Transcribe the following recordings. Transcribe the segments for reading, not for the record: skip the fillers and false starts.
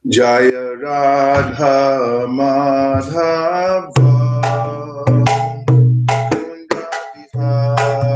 Jaya Radha Madhava Kunda Bihari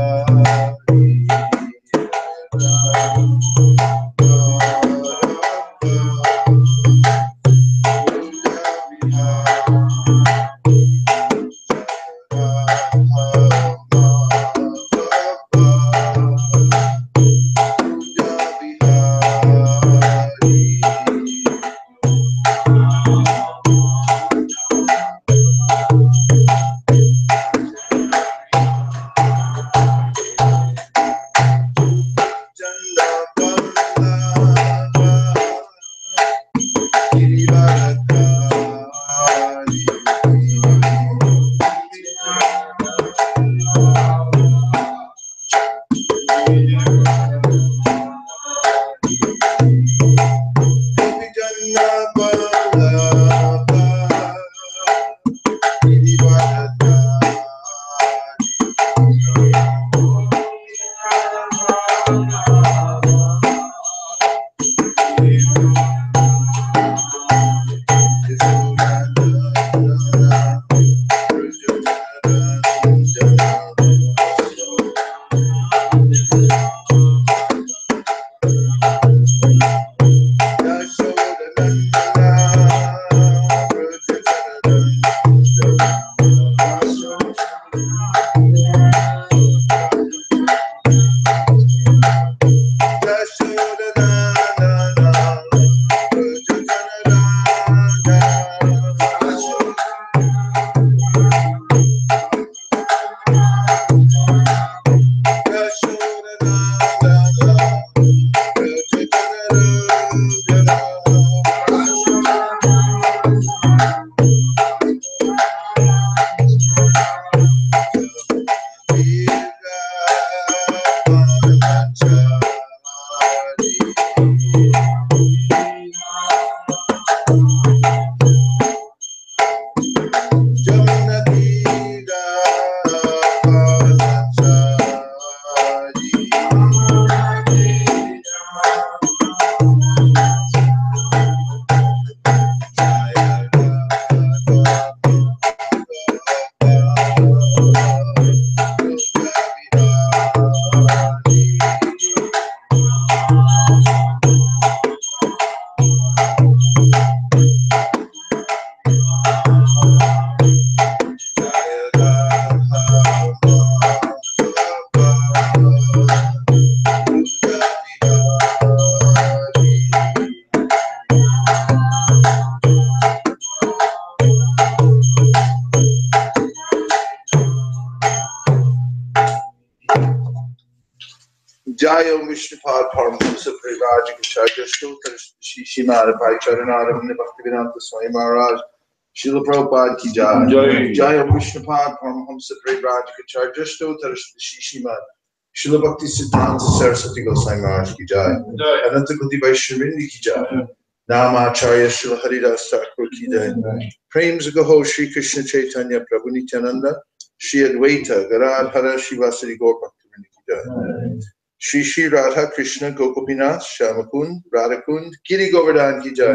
Jaya Vishnupad Paramahamsa Privajika Stotra Shri Marapai Charanara Bhaktivedanta Swami Maharaj Srila Prabhupada Ki Jai. Jaya Vishnupad Paramahamsa Privajika Stotra Shri Srila Bhakti Siddhanta Saraswati Goswami Maharaj Ki Jai. Ananta Koti Vaishnavindi Ki Jai. Namacharya Srila Haridas Thakur Ki Jai. Prem Zagaho Shri Krishna Chaitanya Prabhu Nityananda Shri Advaita Garadhara Shivasari Gaur Bhaktivinoda Ki Jai. Shri Shri Radha Krishna Gokupinath Shamakund Radhakund Giri Govardhan Ki Jai.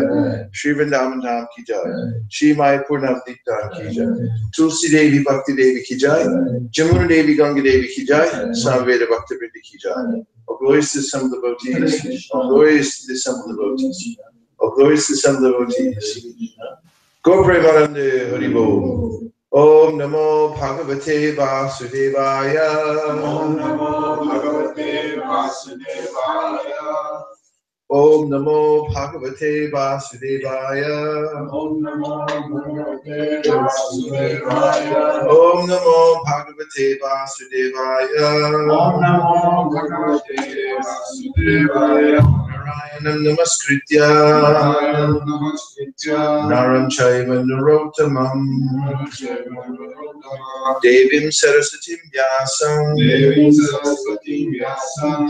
Shri Vrindavan Dham Ki Jai. Shri Mayapur Navadvip Dham Ki Jai. Tulsi Devi Bhakti Devi Ki Jai. Jamuna Devi Ganga Devi Ki Jai. Samveda Bhakti Vrindi Ki Jai. Oh, glorious to some devotees. Oh, glorious to some devotees. Oh, glorious to some devotees. Go Premanande Haribo. Om Namo Bhagavate Vasudevaya. Om Namo Bhagavate Vasudevaya. Om Namo Bhagavate Vasudevaya. Om Namo Bhagavate Vasudevaya. Om Namo Bhagavate Vasudevaya. Om Namo Bhagavate Vasudevaya. Narayanam namaskritya Naram chaiva narottamam Devim Sarasatim Vyasam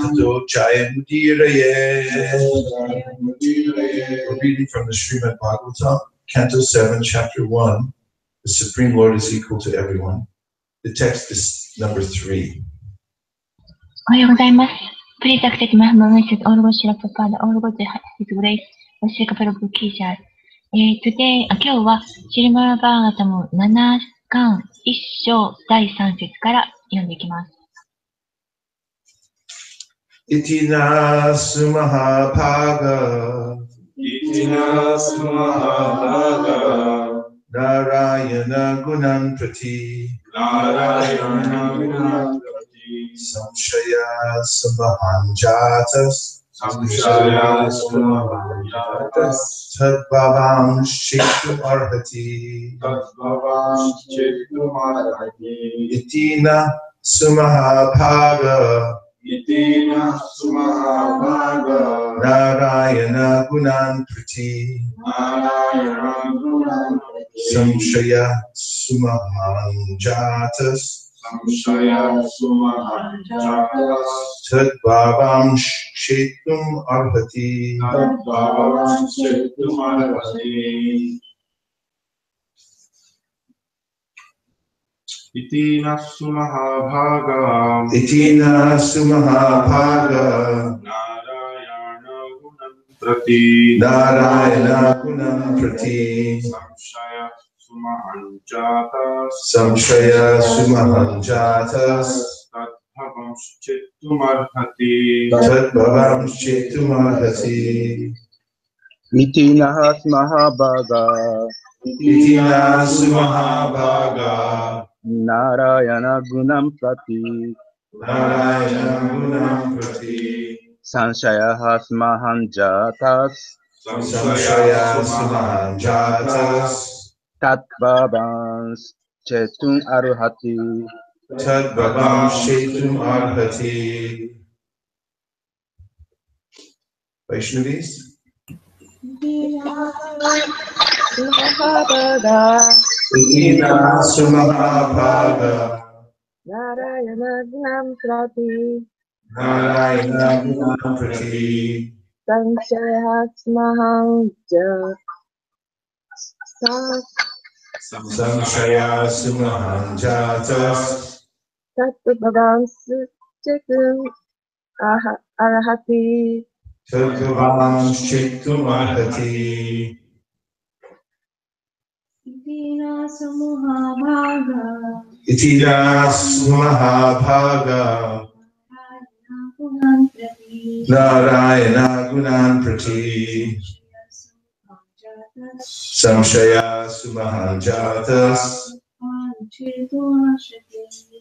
Tato Jayamudiraye. We're reading from the Srimad Bhagavatam, Canto 7, Chapter 1. The Supreme Lord is equal to everyone. The text is number 3. おはようございます。Please accept my humble message. All God Shri Prabhupada, all God His Grace, Vaisesika Prabhu Kishar. Today, 今日はシリマラバーガタム7巻1章第3節から読んでいきます。Itina sumahā-bhāga Itina sumahā-bhāga nārāyaṇa-guṇān prati nārāyaṇa-guṇān samsayah sumahāñ jātas samsayah jātas bhavāṁś chettum arhati bhavāṁś chettum arhati Itina sumahā-bhāga Itina sumahā-bhāga nārāyaṇa-guṇān prati nārāyaṇa-guṇān samsayah su-mahan jātas samsayah su-mahan jātas bhavāṁś chettum arhati bhavāṁś chettum arhati Itina sumahā-bhāga Itina sumahā-bhāga nārāyaṇa-guṇān prati nārāyaṇa-guṇān prati samsayah su-mahan jātas samsayah su-mahan jātas bhavāṁś chettum arhati bhavāṁś chettum arhati Itina sumahā-bhāga Itina sumahā-bhāga nārāyaṇa-guṇān prati nārāyaṇa-guṇān prati saṁśayaḥ sumahāñ jātas samsayah su-mahan jātas bhavāṁś chettum arhati bhavāṁś chettum arhati. Vaishnavis? Itina sumahā-bhāga nārāyaṇa-guṇān prati nārāyaṇa-guṇān prati saṁśayaḥ sumahāñ samsayah su-mahan jātas bhavāṁś chettum arhati bhavāṁś chettum arhati. Itina sumahā-bhāga Itina sumahā-bhāga nārāyaṇa-guṇān prati samsayah su-mahan jātas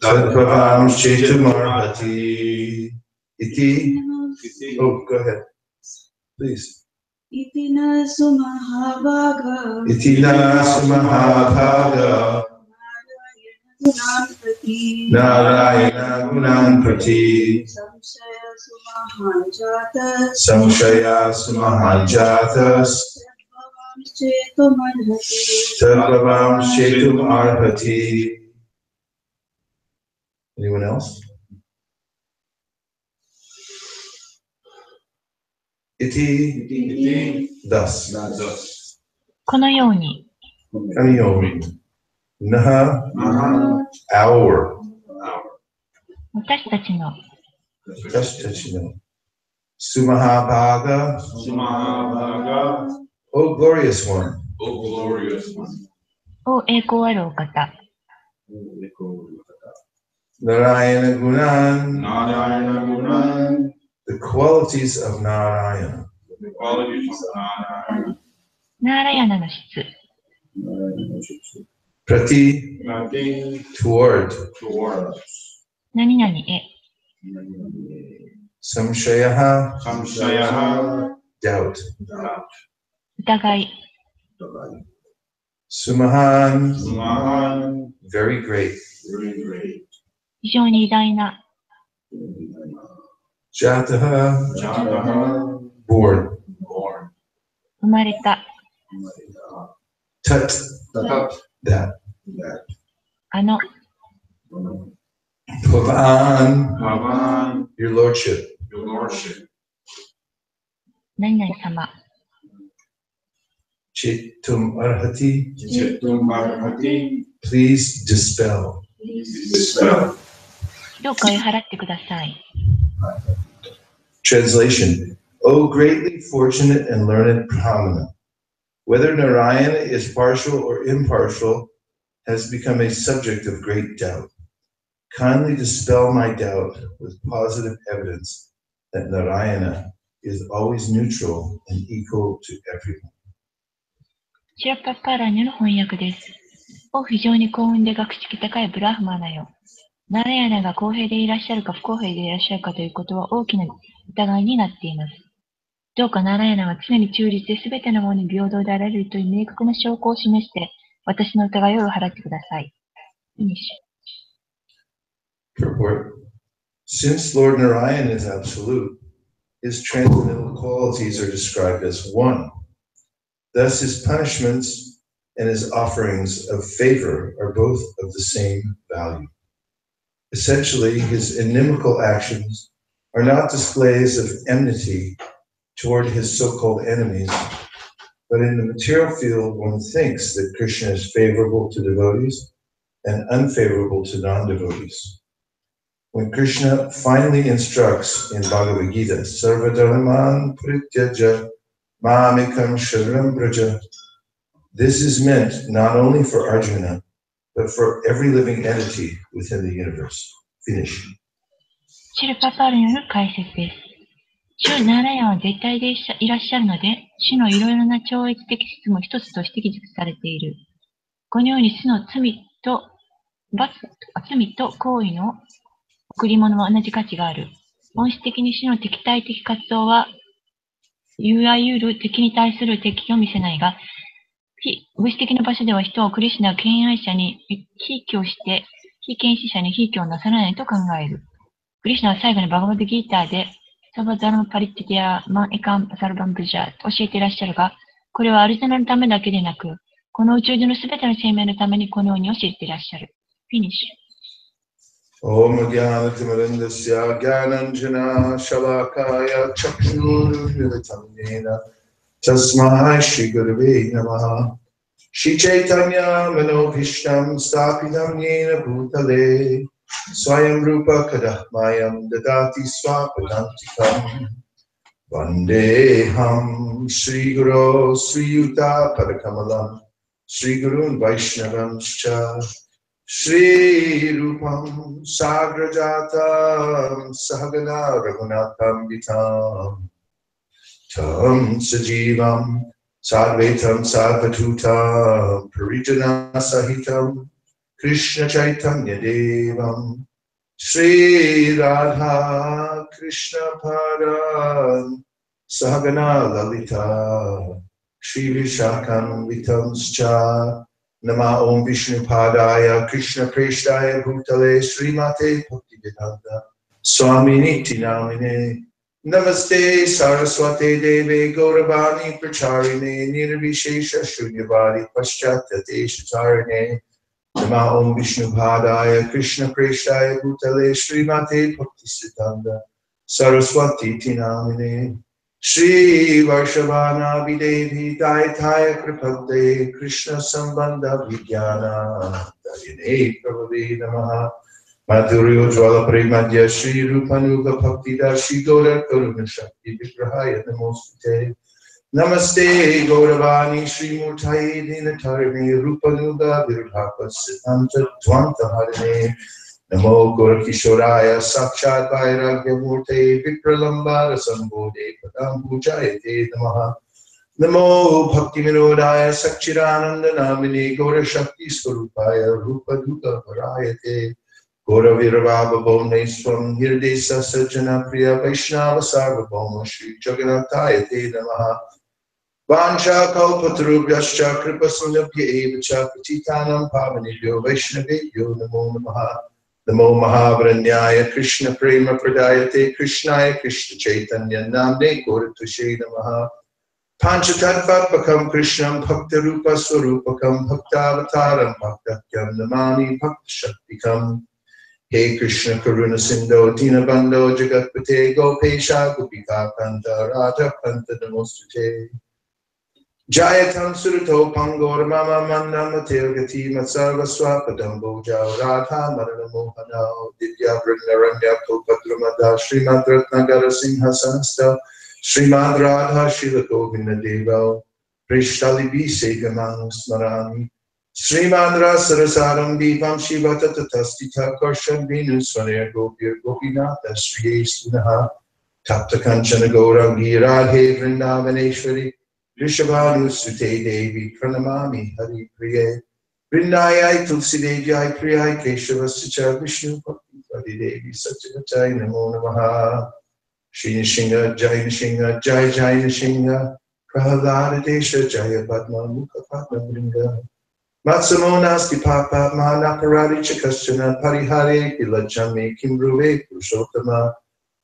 bhavāṁś chettum arhati. Iti. Oh, go ahead, please. Itina sumahā-bhāga Itina sumahā-bhāga nārāyaṇa-guṇān prati samsayah su-mahan jātas bhavāṁś chettum arhati. Anyone else? Iti. Thus. このように Naha. Our. 私たちの Sumahā-bhāga. sumahā-bhāga O glorious one. O glorious one を栄光あるお方 narayana-gunan. nārāyaṇa-guṇān The qualities of Nārāyana. the qualities of nārāyaṇa ナーラヤナの質 Prati. prati Toward. towards 何々へ samsayah. samsayah Doubt. 疑い Sumahān. su-mahan Very great. very great 非常に偉大な Jatah. jatah born. 生まれた。 Tat, that. あの、 Bhavan, bhavan, your lordship. your lordship. 何々様。 Chettum arhati, Chettum arhati, please dispel. dispel. どうか追い払ってください。 Translation. O greatly fortunate and learned brāhmaṇa, whether Nārāyaṇa is partial or impartial has become a subject of great doubt. Kindly dispel my doubt with positive evidence that Nārāyaṇa is always neutral and equal to everyone. シラパッパーラーニャの翻訳です。お非常に幸運で学識高いブラーフマナよ。ナラヤナが公平でいらっしゃるか不公平でいらっしゃるかということは大きな疑いになっています。どうかナラヤナは常に中立で全てのものに平等であられるという明確な証拠を示して私の疑いを払ってください。Purport. Since Lord Nārāyaṇa is absolute, his transcendental qualities are described as one. Thus his punishments and his offerings of favor are both of the same value. Essentially, his inimical actions are not displays of enmity toward his so-called enemies, but in the material field one thinks that Krishna is favorable to devotees and unfavorable to non-devotees. When Krishna finally instructs in Bhagavad-gītā, sarva-dharmān prityaja māmekam sharanam braja, this is meant not only for Arjuna, but for every living entity within the universe. Finish. シルパパールによる解説です。主ナーラヤンは絶対でいらっしゃるので、主のいろいろな超越的質も一つとして記述されている。このように主の罪と行為の贈り物は同じ価値がある。本質的に主の敵対的活動は、いわゆる敵に対する敵を見せないが、物質的な場所では人をクリシュナは敬愛者に非教して、非見識者に非教をなさらないと考える。クリシュナは最後にバガバッドギーターで、sarva-dharmānパリティやマンエカンサルバンブジャと教えていらっしゃるが、これはアルジャナのためだけでなく、この宇宙中のすべての生命のためにこのように教えていらっしゃる。フィニッシュ。Om Jnana-timirandasya Jnananjana Shalakaya Chakshurmilitam Yena Tasmai Shri Gurave Namaha Shri Chaitanya Manobhishtam Sthapitam Yena Bhutale Swayam Rupa Kadahmayam Dadati Swapadantikam Vandeham Shri Guru Sri Yuta Padakamalam Shri Gurun Vaishnavam Shri Rupam Sagrajatam Sahagana Raghunatham Vitam Tam Sajivam Sadvaitam Sadvatutam Parijana Sahitam Krishna Chaitanya Devam Shri Radha Krishna Padam Sahagana Lalita Shri Vishakam Vitamscha Nama Om Vishnu Padaya Krishna Preshtaya Bhutale Srimate Bhaktivedanta Swami Niti Namine Namaste Saraswate Deve Gauravani Pracharine Nirvishesha Shunyavadi Paschattate Shatarine Nama Om Vishnu Padaya Krishna Preshtaya Bhutale Srimate Bhaktivedanta Saraswati Namine Shri Varshavana Videvi Daitaya Kripate Krishna Sambandha Vijnana Dayane Prabhavi Namaha Madhuryo Jwala Premadya Shri Rupanuga Bhaktida Shri Gaura Karuna Shakti Vigrahaya Namostate Namaste Gauravani Shri Murtaye Dinatarine Rupanuga Virhapa Siddhanta Dvanta Harine Namo Gorakishoraya Sakshat Vairagya Murte Vikralambara Sambodhe Padam Pujayate Namaha Namo Bhakti Vinodaya Sakchirananda Namini Gora Shakti Swarupaya Rupa Duka Parayate Gora Virabhava Bhuvneswaram Hirdesa Sajjana Priya Vaishnava Sarvabhauma Shri Jagannathayate Namaha Vancha Kalpatarubhyascha Kripa Sundabhya Evacha Patitanam Pavanibhyo Vaishnavebhyo Namo Namaha Namo Mahavaranyaya Krishna Prema Pradayate Krishnaya Krishna Chaitanya Namne Gauratushe Namaha Panchatattvatpakam Krishnam Bhakta Rupa Swarupakam Bhaktavataram Bhaktakyam Namani Bhakta Shaktikam He Krishna Karuna Sindho Dinabandho Jagatpate Gopesha Gopika Kanta Radha Kanta Namostute Jayatam Surato Pangor Mama Manda Matilgati Matsarva Swapadambo Jao Radha Marana Mohana Divya Vrindaranya Kalpatramada Srimad Ratnagara Singha Sanasta Srimad Radha Srila Govinda Deva Prishtali Bisegamang Smarani Srimad Rasarasaram Divam Shivata Tatastita Karshan Vinu Svanir Gopir Gopinatha Sri Sunaha Tapta Kanchana Gaurangi Radhe Vrindavaneshwari Rishabhanu Sute Devi Pranamami Hari Priye Vrindayai Tulsi Devai Priyai Keshava Sicha Vishnu Bhakti Devi Satyavatay Namo Namaha Shri Nishinga Jai Nishinga Jai Jai Nishinga Prahalada Desha Jaya Padma Mukha Padma Vringa Matsamo Nasti Papa Mahanakaradi Chakasyana Parihare Ilachame Kimbruve Purushotama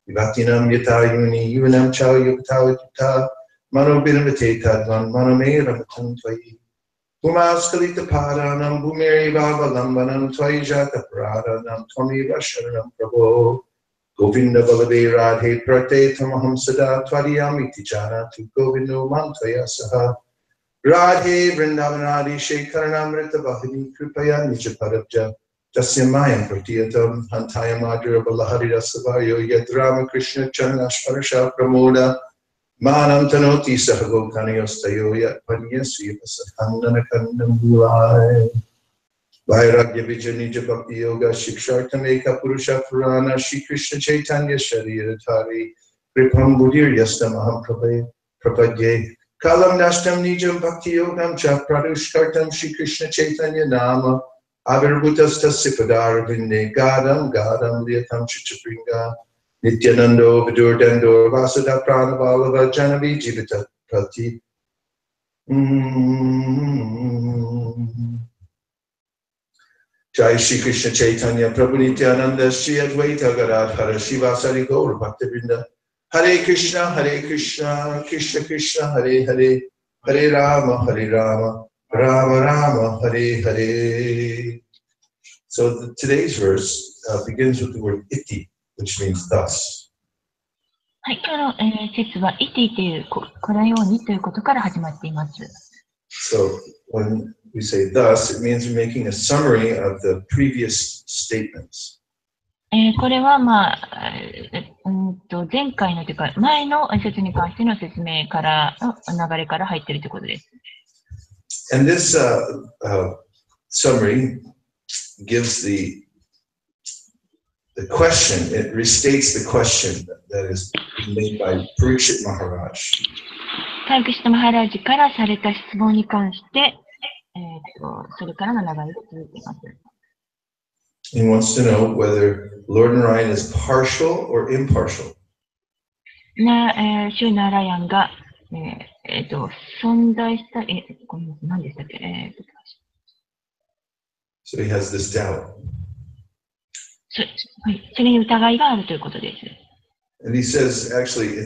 Vivatinam Yatayuni Yuvanam Chau Yukta Mano Binavate Tadvan Mano Me Ramatan Tvai Pumaskalita Padanam Bhumeri Bhavalambanam Tvai Jata Pradanam Twami Vasharanam Prabhu Govinda Balade Radhe Prate Tamaham Sada Tvadiyamiti Jana Tu Govindo Mantvaya Saha Radhe Vrindavanadi Shekaranamrita Bahini Kripaya Nijapadabja Jasyamayam Pratiyatam Hantaya Madhura Balahari Rasavayo Yadrama Krishna Chanashparasha Pramoda Manam Tanoti Sahago Kanayostayo Yat Panyasya Sahandana Kandam Gulai Vairagya Vijanija Bhakti Yoga Shikshartameka Purusha Purana Shri Krishna Chaitanya Shariratari Kripam Budir Yastamaham Prapadye Kalam Nashtam Nijam Bhakti Yogam Cha Pradushkartam Shri Krishna Chaitanya Nama Avirbhutas Tasya Vinde Gadam Liyatam Chichapringa Nityanando Vidurdando Vasudha Pranavalava Janavi Jivita Prati Jai Shri Krishna Chaitanya Prabhu Nityananda Shri Advaita Gadadhara Shivasari Gaur Bhaktivinoda Hare Krishna Krishna Krishna Hare Hare Hare Rama Rama Rama Hare Hare. So today's verse begins with the word iti, which means thus. はい、今日の、説は、イティという、このようにということから始まっています。So when we say thus, it means we're making a summary of the previous statements. これは、まあ、前回のというか、前の説に関しての説明からの流れから入っているということです。And this summary gives the question, it restates the question that is made by Parikshit Maharaj. パリクシタ・マハラージからされた質問に関して、それからの流れが続いています。He wants to know whether Lord Nārāyaṇa is partial or impartial. シュナーラヤンが、存在した、何でしたっけ、So he has this doubt. はい、それに疑いがあるということです。And he says, actually,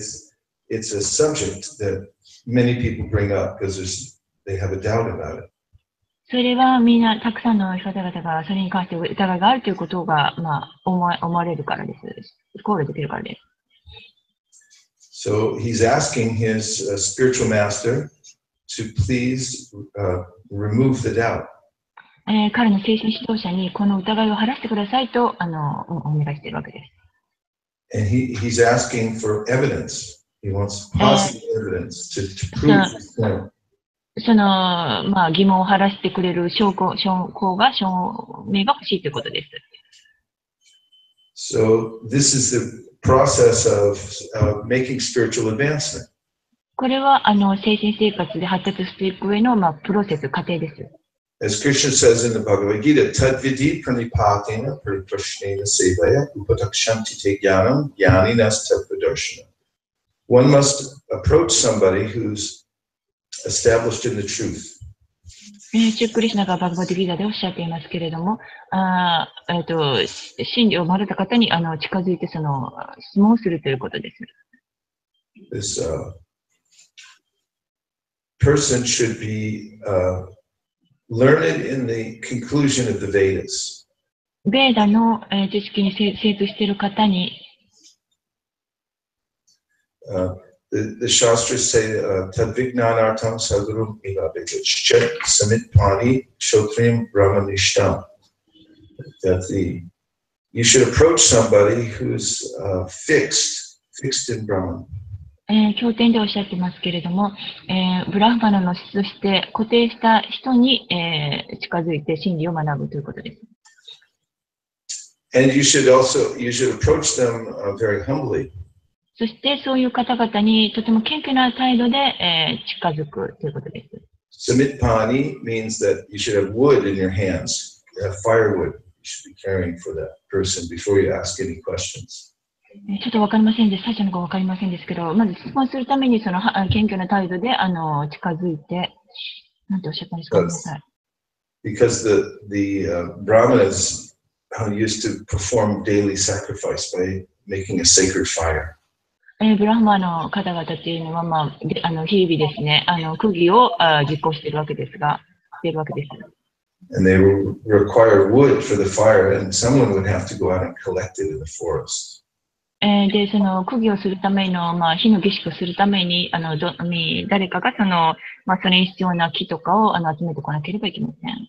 it's a subject that many people bring up because they have a doubt about it. それはみんな、たくさんの方々がそれに関して疑いがあるということが、まあ、思われるからです。考慮できるからです。So he's asking his spiritual master to please remove the doubt. 彼の精神指導者にこの疑いを晴らしてくださいとお願いしているわけです。And he's asking for evidence. He wants positive evidence to prove his point. その、まあ、疑問を晴らしてくれる証明が欲しいということです。So this is the process of making spiritual advancement. これは精神生活で発達していく上の、まあ、プロセス、過程です。As Krishna says in the Bhagavad-gītā, tadvidi pranipātena pariprashnena sevaya upadakshanti te jnanam jnaninas tadvadarshana. One must approach somebody who's established in the truth シュークリシュナがバグバッドギータでおっしゃっていますけれども、真理を生まれた方に近づいて質問をするということです。This person should be learned in the conclusion of the Vedas. ベーダの知識に精通している方に、The Shastras say, Tadvignanartam Sadgurum Ilabegat Chet Samitpani Shotriam Brahmanishtam. That you should approach somebody who's fixed in Brahman. 経典でおっしゃってますけれども、ブラフマナの質として固定した人に、近づいて真理を学ぶということです。And you should approach them very humbly. そしてそういう方々にとても謙虚な態度で、近づくということです。Samitpani means that you should have wood in your hands. You have firewood you should be carrying for that person before you ask any questions. ちょっとわかりませんです。最初の子わかりませんですけど、まず質問するために謙虚な態度で近づいて、なんておっしゃったんですか？ごめんなさい。Because the brahmanas used to perform daily sacrifice by making a sacred fire. ブラフマの方々っていうのは、日々ですね、釘を実行しているわけですが、しているわけです。And they require wood for the fire, and someone would have to go out and collect it in the forest. で、釘をするための、火の儀式をするために、誰かがそれに必要な木とかを集めてこなければいけません。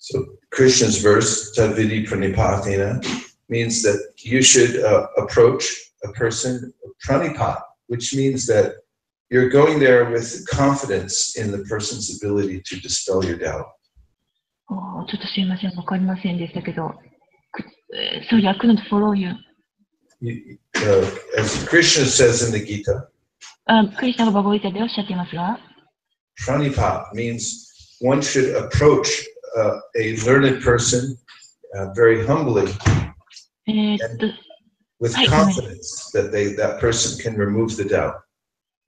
So Krishna's verse, Tadvidi Pranipatina, means that you should approach a person pranipat, which means that you're going there with confidence in the person's ability to dispel your doubt. ちょっとすいません、わかりませんでしたけど、Sorry, I couldn't follow you. As Krishna says in the Gita, クリスナがバガヴァッドギータでおっしゃっていますが、pranipat means one should approach a learned person very humbly and with confidence that that person can remove the doubt.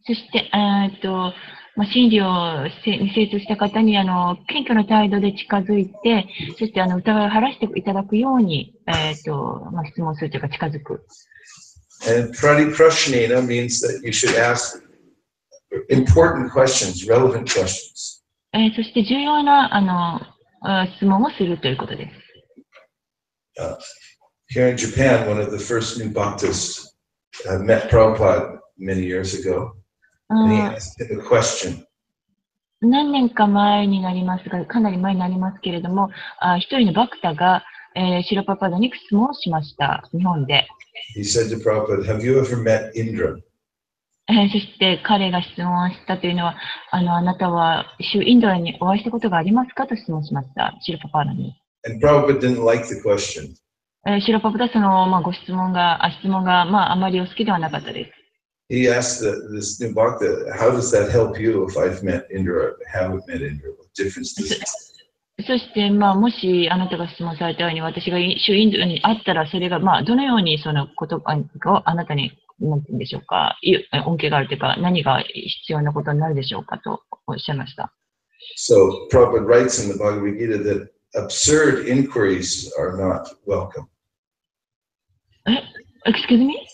そして、真理をに精通した方に謙虚な態度で近づいて、そして疑いを晴らしていただくように、質問するというか近づく。And prati-prashnena means that you should ask important questions, relevant questions. そして重要な質問をするということです。Here in Japan, one of the first new bhaktas met Prabhupada many years ago, and he asked him a question. 何年か前になりますが、かなり前になりますけれども、一人のバクタが、シラパパダに質問をしました、日本で。He said to Prabhupada, "Have you ever met Indra?" そして彼が質問したというのは、あなたは主インドラにお会いしたことがありますかと質問しました、シラパパダに。And Prabhupada didn't like the question. シラパパダはご質問が、あまりお好きではなかったです。He asked this new bhakta, "How does that help you if I've met Indra or haven't met Indra? What difference does it make?" そして、もしあなたが質問されたように、私が主インドラに会ったら、それが、どのようにそのことをあなたに、なんて言うんでしょうか、恩恵があるというか、何が必要なことになるでしょうかとおっしゃいました。So Prabhupada writes in the Bhagavad-gītā that absurd inquiries are not welcome. Excuse me?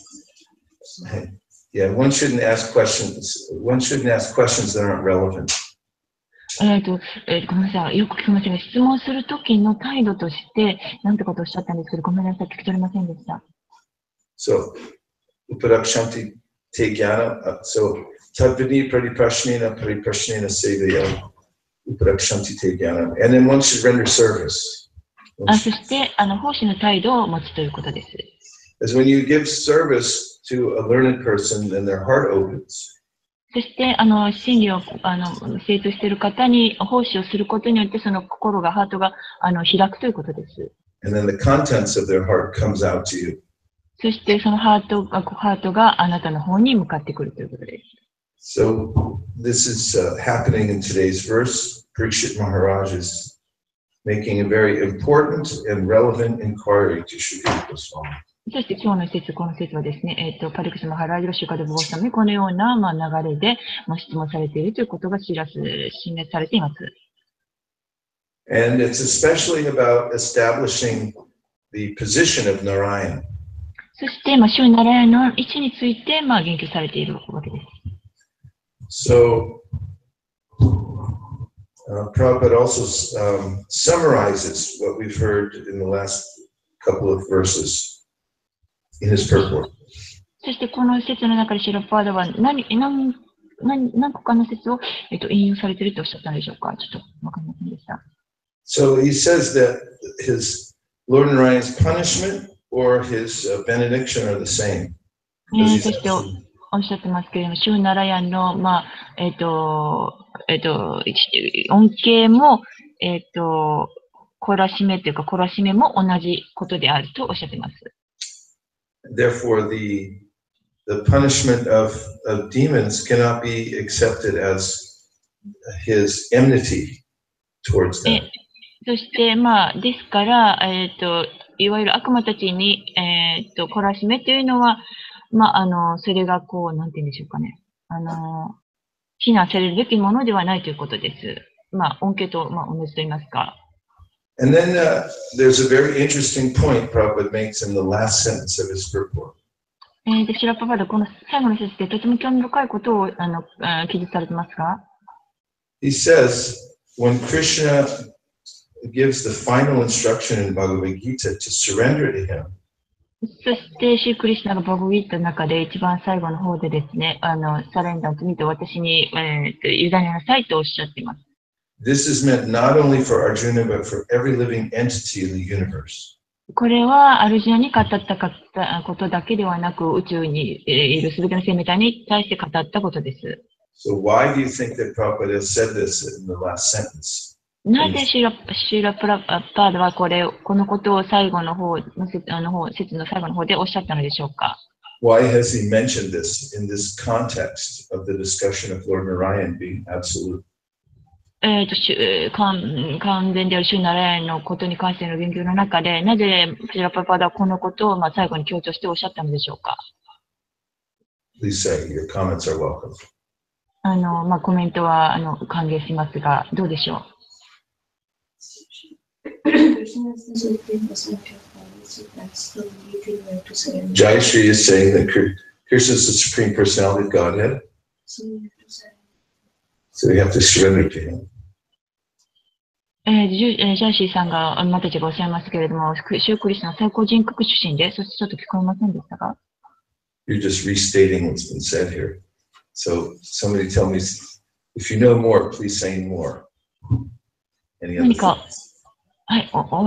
Yeah, one shouldn't ask questions that aren't relevant. ごめんなさい。よく聞きませんが、質問するときの態度として、なんてことをおっしゃったんですけど、ごめんなさい。聞き取れませんでした。So, uparakshanti te jnana. So, tadvidi pratiprashnena pariprashnena sevaya. Uparakshanti te jnana. And then one should render service. そして、奉仕の態度を持つということです。As when you give service to a learned person, then their heart opens. そして、真理を精通している方に奉仕をすることによって、その心が、ハートが開くということです。And then the contents of their heart comes out to you. そして、そのハートがあなたの方に向かってくるということです。So, this is happening in today's verse. Parikshit Maharaj is making a very important and relevant inquiry to Shukadeva Goswami. そして今日の説、この説はですね、パリクシマハラージがシュカデブゴスワミにこのような、流れで質問されているということが信頼されています。And it's especially about establishing the position of Nārāyaṇa. そして、主ナラヤの位置について、言及されているわけです。So, Prabhupada also summarizes what we've heard in the last couple of verses in his purport. そして、この説の中でシラパーダは何個かの説を、引用されているとおっしゃったのでしょうか。ちょっとわかりませんでした。So he says that his Lord Nārāyaṇa's punishment or his benediction are the same. そしておっしゃってますけれども、主ナラヤンの、恩恵も、懲らしめというか、懲らしめも同じことであるとおっしゃっています。Therefore, the punishment of demons cannot be accepted as his enmity towards them. そして、ですから、いわゆる悪魔たちに、懲らしめというのは、それがなんて言うんでしょうかね。非難されるべきものではないということです。恩恵と、同じと言いますか。And then there's a very interesting point Prabhupada makes in the last sentence of his purport. で、シラパパダ、この最後の説でとても興味深いことを記述されてますが。He says, when Krishna gives the final instruction in Bhagavad-gītā to surrender to him, そして、シークリシュナがバグウィットの中で一番最後の方でですね、サレンダーと見て私に、委ねなさいとおっしゃっています。This is meant not only for Arjuna, but for every living entity in the universe. これはアルジュナに語ったことだけではなく、宇宙にいるすべての生命体に対して語ったことです。So why do you think that Prabhupada has said this in the last sentence? なぜシーラプラパーダはこのことを最後の方、説の最後の方でおっしゃったのでしょうか？ Why has he mentioned this in this context of the discussion of Lord Nārāyaṇa being absolute? 完全である主ナラヤンのことに関しての言及の中で、なぜシーラプラパーダはこのことを最後に強調しておっしゃったのでしょうか？ Please say, your comments are welcome. コメントは歓迎しますが、どうでしょう？ Jayashree is saying that Krishna is the Supreme Personality of Godhead, so we have to surrender to him. ジャイシーさんが、たちがおっしゃいますけれども、シュークリスの最高人格出身で、そしてちょっと聞こえませんでしたか？ You're just restating what's been said here. So somebody tell me, if you know more, please say more. Any other thoughts? はい、他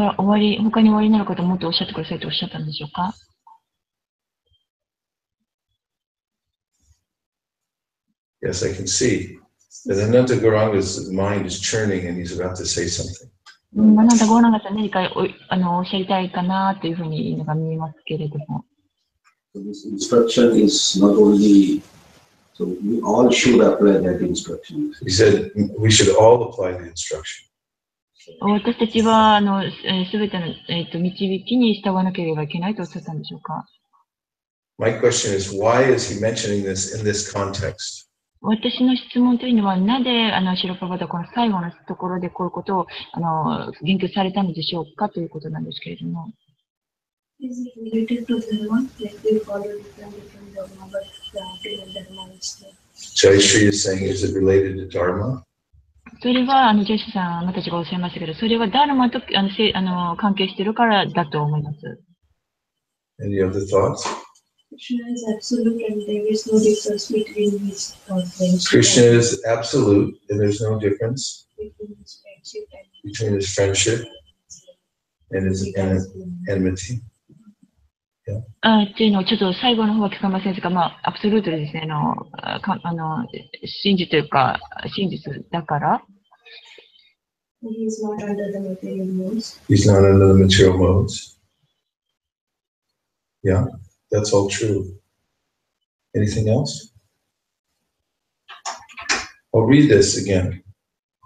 に終わりになることをもっとおっしゃってくださいとおっしゃったんでしょうか？ Yes, I can see that Ananta Gauranga's mind is churning and he's about to say something. アナンタゴーランガさん何かおっしゃりたいかなというふうに見えますけれども。This instruction is not only, so we all should apply that instruction. He said we should all apply the instruction. 私たちはすべての、導きに従わなければいけないとおっしゃったんでしょうか？ My question is, why is he mentioning this in this context? 私の質問というのは、なぜシラパバダこの最後のところでこういうことを言及されたのでしょうかということなんですけれども。Is it related to dharma? Like they follow different dharma, but different dharma is there. Jayashree is saying, is it related to dharma? それは、ジェシさんたちがおっしゃいましたけど、それはダルマと関係しているからだと思います。Any other thoughts? Krishna is absolute and there is no difference between his friendship. Krishna is absolute and there's no difference Between his friendship between his friendship and his enmity. っていうのをちょっと最後の方は聞こえませんが、アブソルートでですね、真実というか、真実だから。He is not under the material modes. He's not under the material modes. Yeah, that's all true. Anything else? I'll read this again.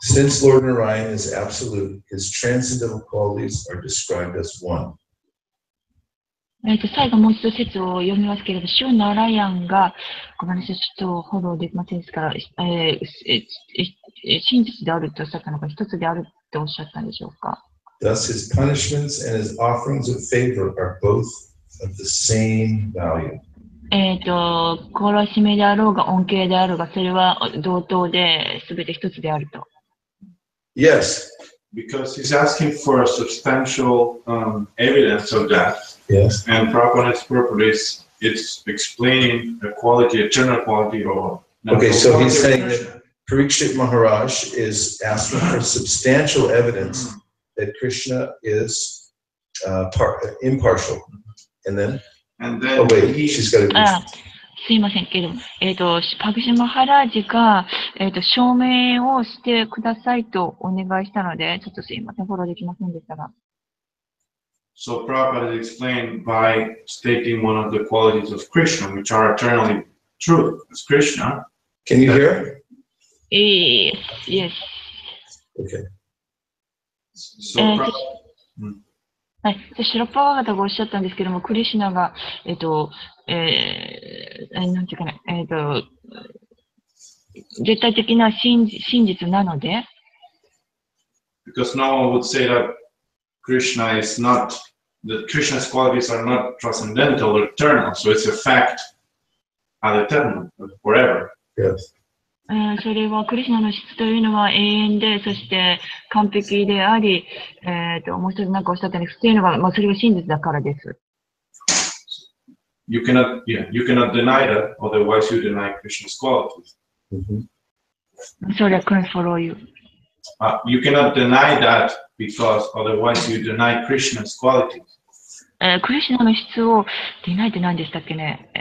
Since Lord Nārāyaṇa is absolute, his transcendental qualities are described as one. 最後もう一度説を読みますけれど、主ナラヤンが、ごめんなさい、ちょっとフォローできませんですから、真実であるとおっしゃったのか、一つであるっておっしゃったんでしょうか。Thus, his punishments and his offerings of favor are both of the same value. 懲しめであろうが恩恵であろうが、それは同等で全て一つであると。Yes. Because he's asking for a substantial evidence of that. Yes. And Prabhupada's purpose is it's explaining the quality, eternal quality of. Okay, so he's saying that Parikshit Maharaj is asking for substantial evidence that Krishna is impartial. And then, oh wait, she's got to. すいませんけど、パクシマハラージが、証明をしてくださいとお願いしたので、ちょっとすいません、フォローできませんでしたが。So Prabhupada explained by stating one of the qualities of Krishna, which are eternally true, as Krishna. Can you hear? Yes, yes. Okay. So はい。シラッパワガタがおっしゃったんですけども、クリシュナが、なんていうかな、絶対的な真実なので、because no one would say that Krishna is not, that Krishna's qualities are not transcendental or eternal, so it's a fact ad eternum, forever. Yes. それはクリシュナの質というのは永遠で、そして完璧であり、もう一つ何かおっしゃったんですというのが、それが真実だからです。You cannot deny that, otherwise you deny Krishna's qualities. Sorry, I couldn't follow you. You cannot deny that because otherwise you deny Krishna's qualities. クリシュナの質をデナイって何でしたっけね。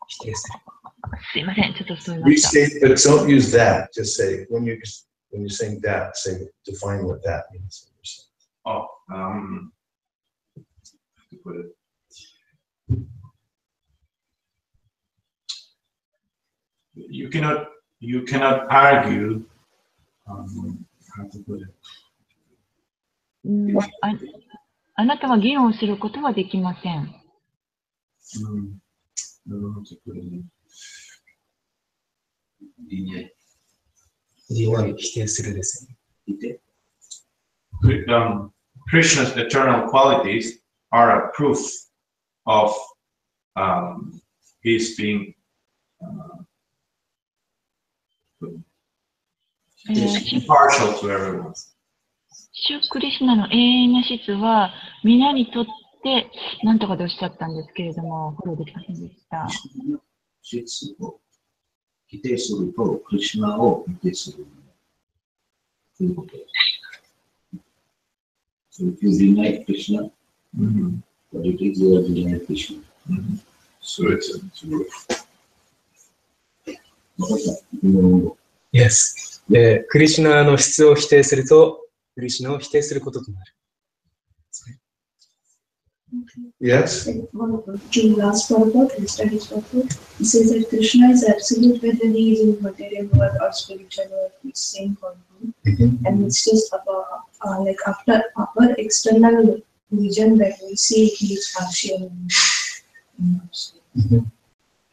否定する。すいません、ちょっとそう言いました。Restate, but don't use that. Just say when you're saying that, say define what that means. Oh, to put it. You cannot argue. How to put it? あなたは議論することはできません。否定するですね。Krishna's eternal qualities are a proof of his being impartial to everyone. シュクリシュナの永遠な質は皆にとって何とかでおっしゃったんですけれども、フォローできませんでした。質を否定すると、クリシュナを否定するということです。So if you deny Krishna, what it is, you are denying Krishna. So it's a Yes. で、クリシュナの質を否定すると、クリシュナを否定することとなる。Yes. In last paragraph, he studies Prabhu. He says that Krishna is absolute whether he is in material world or spiritual world, it's same for him. And it's just about like after our external vision that we see he is partial.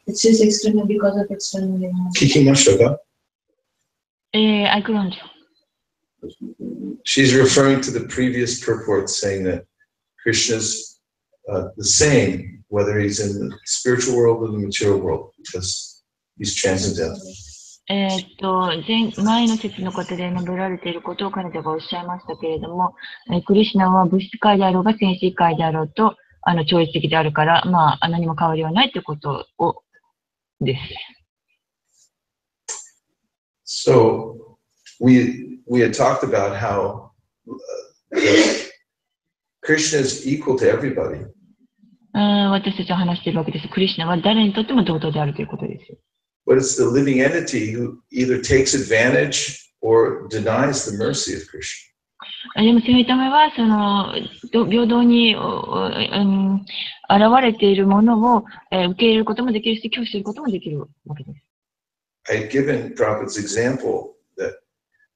It's just external because of external vision. I couldn't. She's referring to the previous purport saying that Krishna's the same whether he's in the spiritual world or the material world because he's transcendental. 前の説のことで述べられていることを彼女がおっしゃいましたけれども、クリシュナは物質界であろうが潜水界であろうと超越的であるから、何も変わりはないということをです。So we had talked about how Krishna is equal to everybody. 私たちは話しているわけです。クリシュナは誰にとっても同等であるということです。But it's the living entity who either takes advantage or denies the mercy of Krishna. でもそのためは平等に現れているものを受け入れることもできるし、拒否することもできるわけです。I had given Prabhupada's example that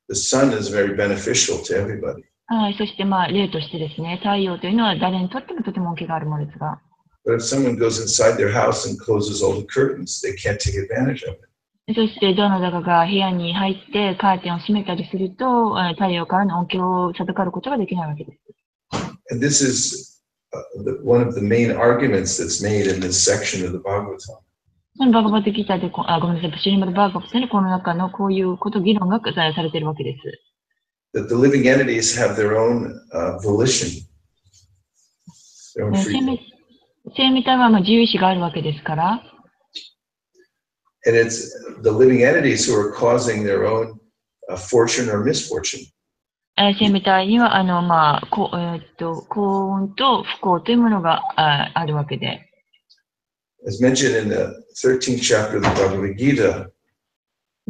the sun is very beneficial to everybody. そして例としてですね、太陽というのは誰にとってもとても恩恵があるものですが。But if someone goes inside their house and closes all the curtains, they can't take advantage of そして、どの誰かが部屋に入ってカーテンを閉めたりすると、太陽からの恩恵を授かることができないわけです。And this is one of the main arguments that's made in this section of the Bhagavatam. そのバガバッドギーターで、ごめんなさい、シリマルバーガバットでこの中のこういうこと、議論がされているわけです。That the living entities have their own volition. Their own free will. 生命体は自由意志があるわけですから。And it's the living entities who are causing their own fortune or misfortune. 生命体には、幸運と不幸というものがあるわけで。As mentioned in the 13th chapter of the Bhagavad-gītā,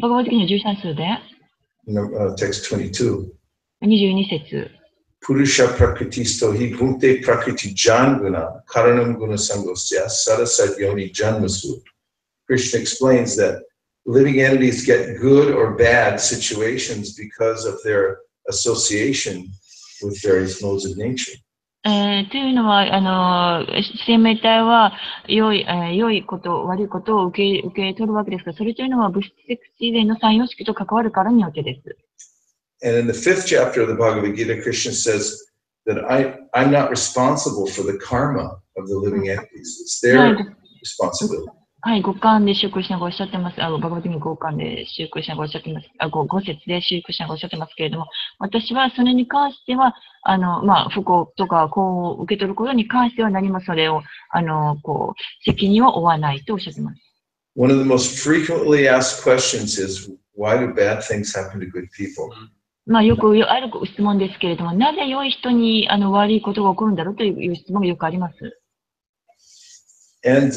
バガバッドギータの13章で、text 22, 22節。Purusha prakritisto hi bhunte prakriti jan-guna karanam guna sangosya sarasat yoni janmasu. Krishna explains that living entities get good or bad situations because of their association with various modes of nature. というのは、生命体は良いこと、悪いことを受け取るわけですが、それというのは物質的自然の三様式と関わるからによってです。And in the 5th chapter of the Bhagavad-gītā, Krishna says that I'm not responsible for the karma of the living entities. It's their responsibility. はい、5巻でシュークリシナがおっしゃってます。バガバッドギータ5巻でシュークリシナがおっしゃってます。5節でシュークリシナがおっしゃってますけれども、私はそれに関しては、不幸とかこう受け取ることに関しては何もそれを、責任を負わないとおっしゃってます。One of the most frequently asked questions is, why do bad things happen to good people? よくある質問ですけれども、なぜ良い人に悪いことが起こるんだろうという質問がよくあります。And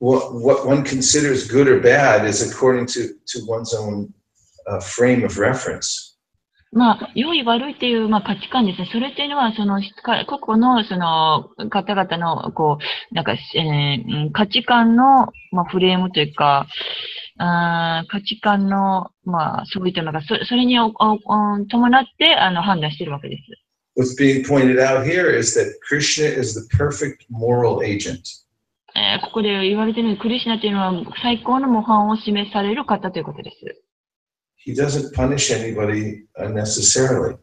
what one considers good or bad is according to one's own frame of reference. 良い悪いという価値観ですね。それというのは、個々の方々の価値観のフレームというか、価値観のそういったのがそれに伴って判断しているわけです。What's being pointed out here is that Krishna is the perfect moral agent. ここで言われているように、クリシュナというのは最高の模範を示される方ということです。He doesn't punish anybody unnecessarily.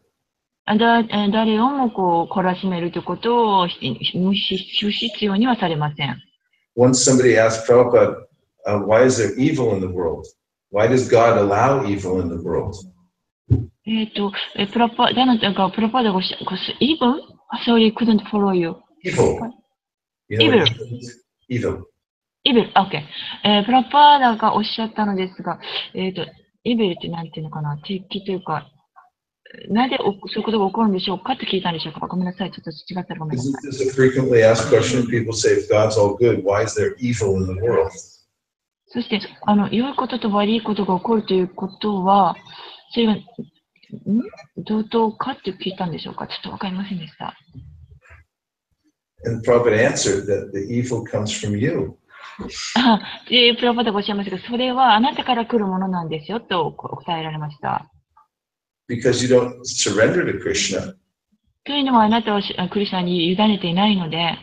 誰をも懲らしめるということを不必要にはされません。Once somebody asked Prabhupada, why is there evil in the world? Why does God allow evil in the world? プラパダがおっしゃる、evil? Sorry, couldn't follow you. Evil. Evil. Evil, okay. プラパダがおっしゃったのですが、evil って何ていうのかな、敵というか、なぜそういうことが起こるんでしょうかって聞いたんでしょうか。ごめんなさい、ちょっと違ったらごめんなさい。This is a frequently asked question. People say, if God's all good, why is there evil in the world? そして、良いことと悪いことが起こるということは、それが、同等かって聞いたんでしょうか。ちょっとわかりませんでした。And Prabhupada answered that the evil comes from you. プラパダがおっしゃいましたが、それはあなたから来るものなんですよと答えられました。Because you don't surrender to Krishna. というのはあなたはクリシュナに委ねていないので。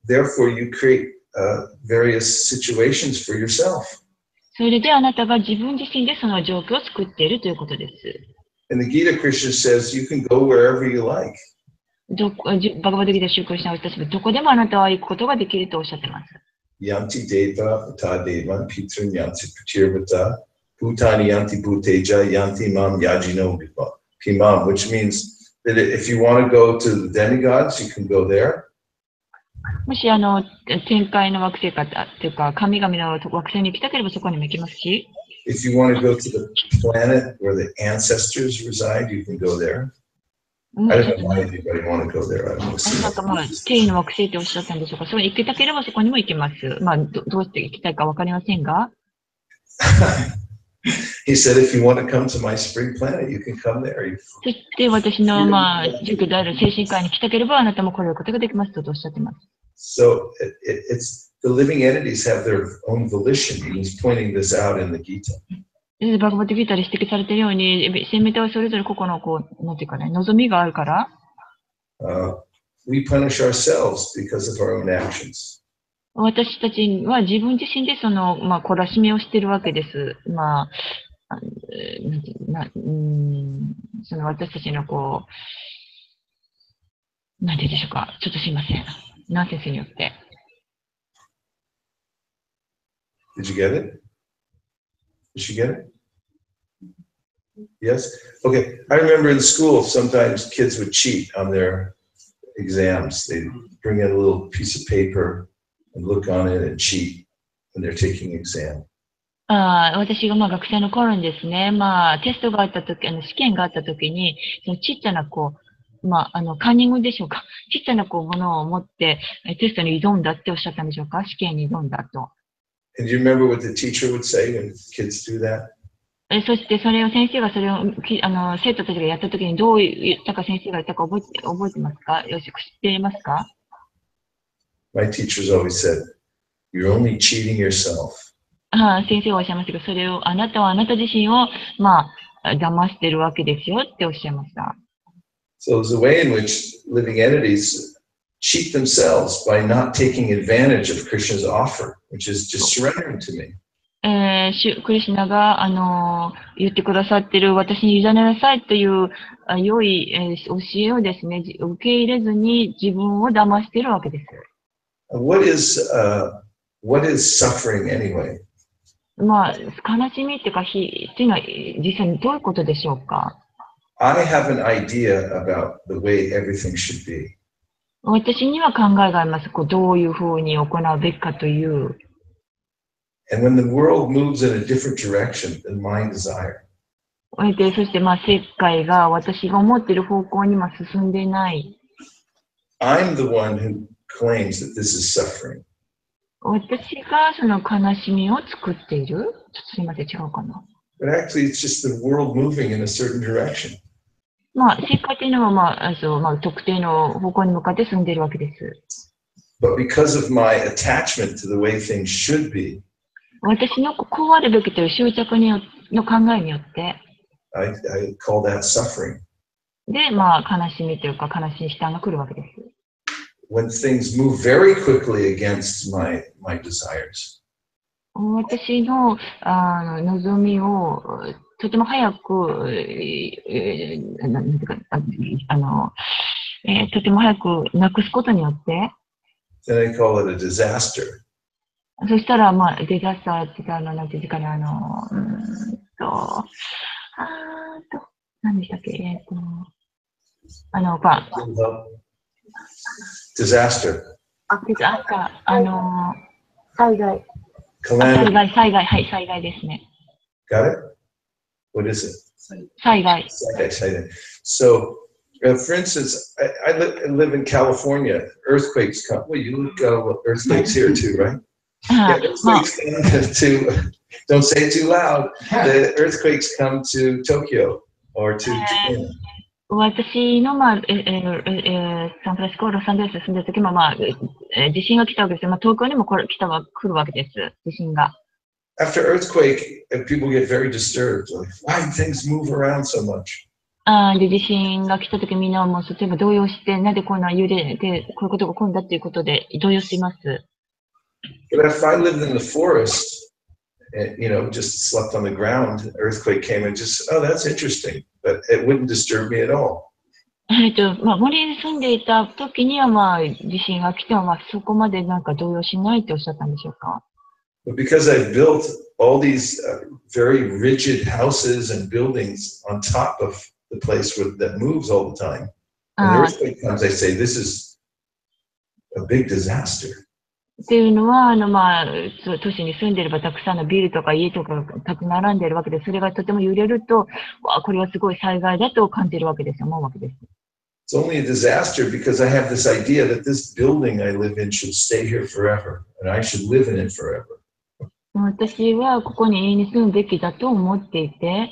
Therefore, you create various situations for yourself. それであなたが自分自身でその状況を作っているということです。In the Gita, Krishna says you can go wherever you like. バガバッドギータシュークリシュナはどこでもあなたは行くことができるとおっしゃっています。Yanti deva pata devan pitrun yanti pratirvata bhutani yanti bhuteja yanti mam yajino pimam, which means that if you want to go to the demigods, you can go there. もし天界の惑星かというか神々の惑星に行きたければそこにも行きますし。If you want to go to the planet where the ancestors reside, you can go there. I don't know why anybody want to go there. なんか天の惑星っておっしゃったんでしょうか。そこに行きたければそこにも行けます。どうして行きたいかわかりませんが。He said, if you want to come to my spring planet, you can come there. そして私の塾である精神科医に来たければあなたも来ることができますとおっしゃっています。So it's the living entities have their own volition. He's pointing this out in the Gita. バガバッドギータで指摘されているように、生命体はそれぞれ個々のなんていうかね、望みがあるから。We punish ourselves because of our own actions. 私たちは自分自身で懲らしめをしているわけです。私たちのなんて言うんでしょうか。ちょっとすいません。ナンセンスによって。Did you get it? Did you get it? Yes? Okay. I remember in school, sometimes kids would cheat on their exams. They'd bring in a little piece of paper and look on it and cheat when they're taking exam. 私が学生の頃にですね、テストがあったとき、試験があったときに、そのちっちゃなカンニングでしょうか。ちっちゃなものを持って、テストに挑んだっておっしゃったんでしょうか。試験に挑んだと。And do you remember what the teacher would say when kids do that? そしてそれを先生が生徒たちがやったときにどう言ったか先生が言ったか覚えてますか？よし、知っていますか？ My teachers always said, "You're only cheating yourself." 先生がおっしゃいましたけど、それをあなたはあなた自身を騙してるわけですよっておっしゃいました。So there's a way in which living entities cheat themselves by not taking advantage of Krishna's offer, which is just surrendering to me. クリシュナが言ってくださっている私に委ねなさいという良い教えをですね、受け入れずに自分を騙しているわけです。What is suffering anyway? 悲しみっていうか、っていうのは実際にどういうことでしょうか？ I have an idea about the way everything should be. 私には考えがあります。どういうふうに行うべきかという。And when the world moves in a different direction than my desire, そして世界が私が思っている方向に進んでいない。I'm the one who claims that this is suffering. 私がその悲しみを作っている？ちょっとすみません、違うかな。But actually, it's just the world moving in a certain direction. 世界というのは特定の方向に向かって進んでいるわけです。But because of my attachment to the way things should be, 私のこうあるべきという執着の考えによって、I call that suffering. で、悲しみというか悲しい悲嘆が来るわけです。When things move very quickly against my desires. 私の望みをとても早く、とても早くなくすことによって、Then I call it a disaster. そしたら、デザスターって言ったら、なんていうかね、何でしたっけ、disaster. 災害。Calamity. 災害ですね。Got it? What is it? 災害。So, for instance, I live in California. Earthquakes come. Well, you got earthquakes here too, right? Yeah, earthquakes come don't say it too loud. The earthquakes come to Tokyo or to Japan. 私の、サンフランシスコ、ロサンゼルスに住んでる時も、地震が来たわけですよ。東京にも来るわけです。地震が。After earthquake, people get very disturbed. Like, why do things move around so much? で、地震が来た時みんなも例えば動揺して、なぜこんな揺れで、こういうことが起こるんだっていうことで動揺しています。But if I lived in the forest, and, just slept on the ground, earthquake came and just, oh, that's interesting. But it wouldn't disturb me at all. 森に住んでいた時には、地震が来ても、そこまで動揺しないっておっしゃったんでしょうか？ But because I've built all these very rigid houses and buildings on top of the place that moves all the time, when an earthquake comes, I say, this is a big disaster. っていうのは、都市に住んでいればたくさんのビルとか家とかが立ち並んでいるわけで、それがとても揺れると、これはすごい災害だと感じるわけです、思うわけです。It's only a disaster because I have this idea that this building I live in should stay here forever, and I should live in it forever. 私はここに永遠に住むべきだと思っていて、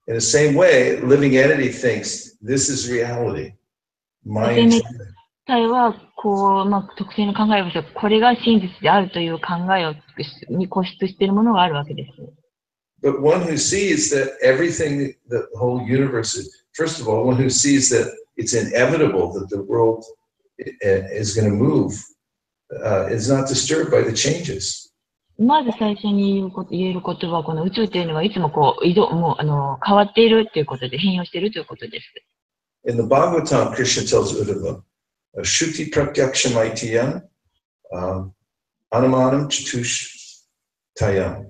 In the same way, living entity thinks this is reality. My intention. 体は特定の考えをして、これが真実であるという考えに固執しているものがあるわけです。But one who sees that everything, the whole universe, first of all, one who sees that it's inevitable that the world is going to move is not disturbed by the changes. まず最初に言えることは、この宇宙というのはいつもこうもう変わっているということで、変容しているということです。In the Bhagavad-gītā, Krishna tells Uddhava, Shruti pratyakshamaitiyam anumanam chatushtayam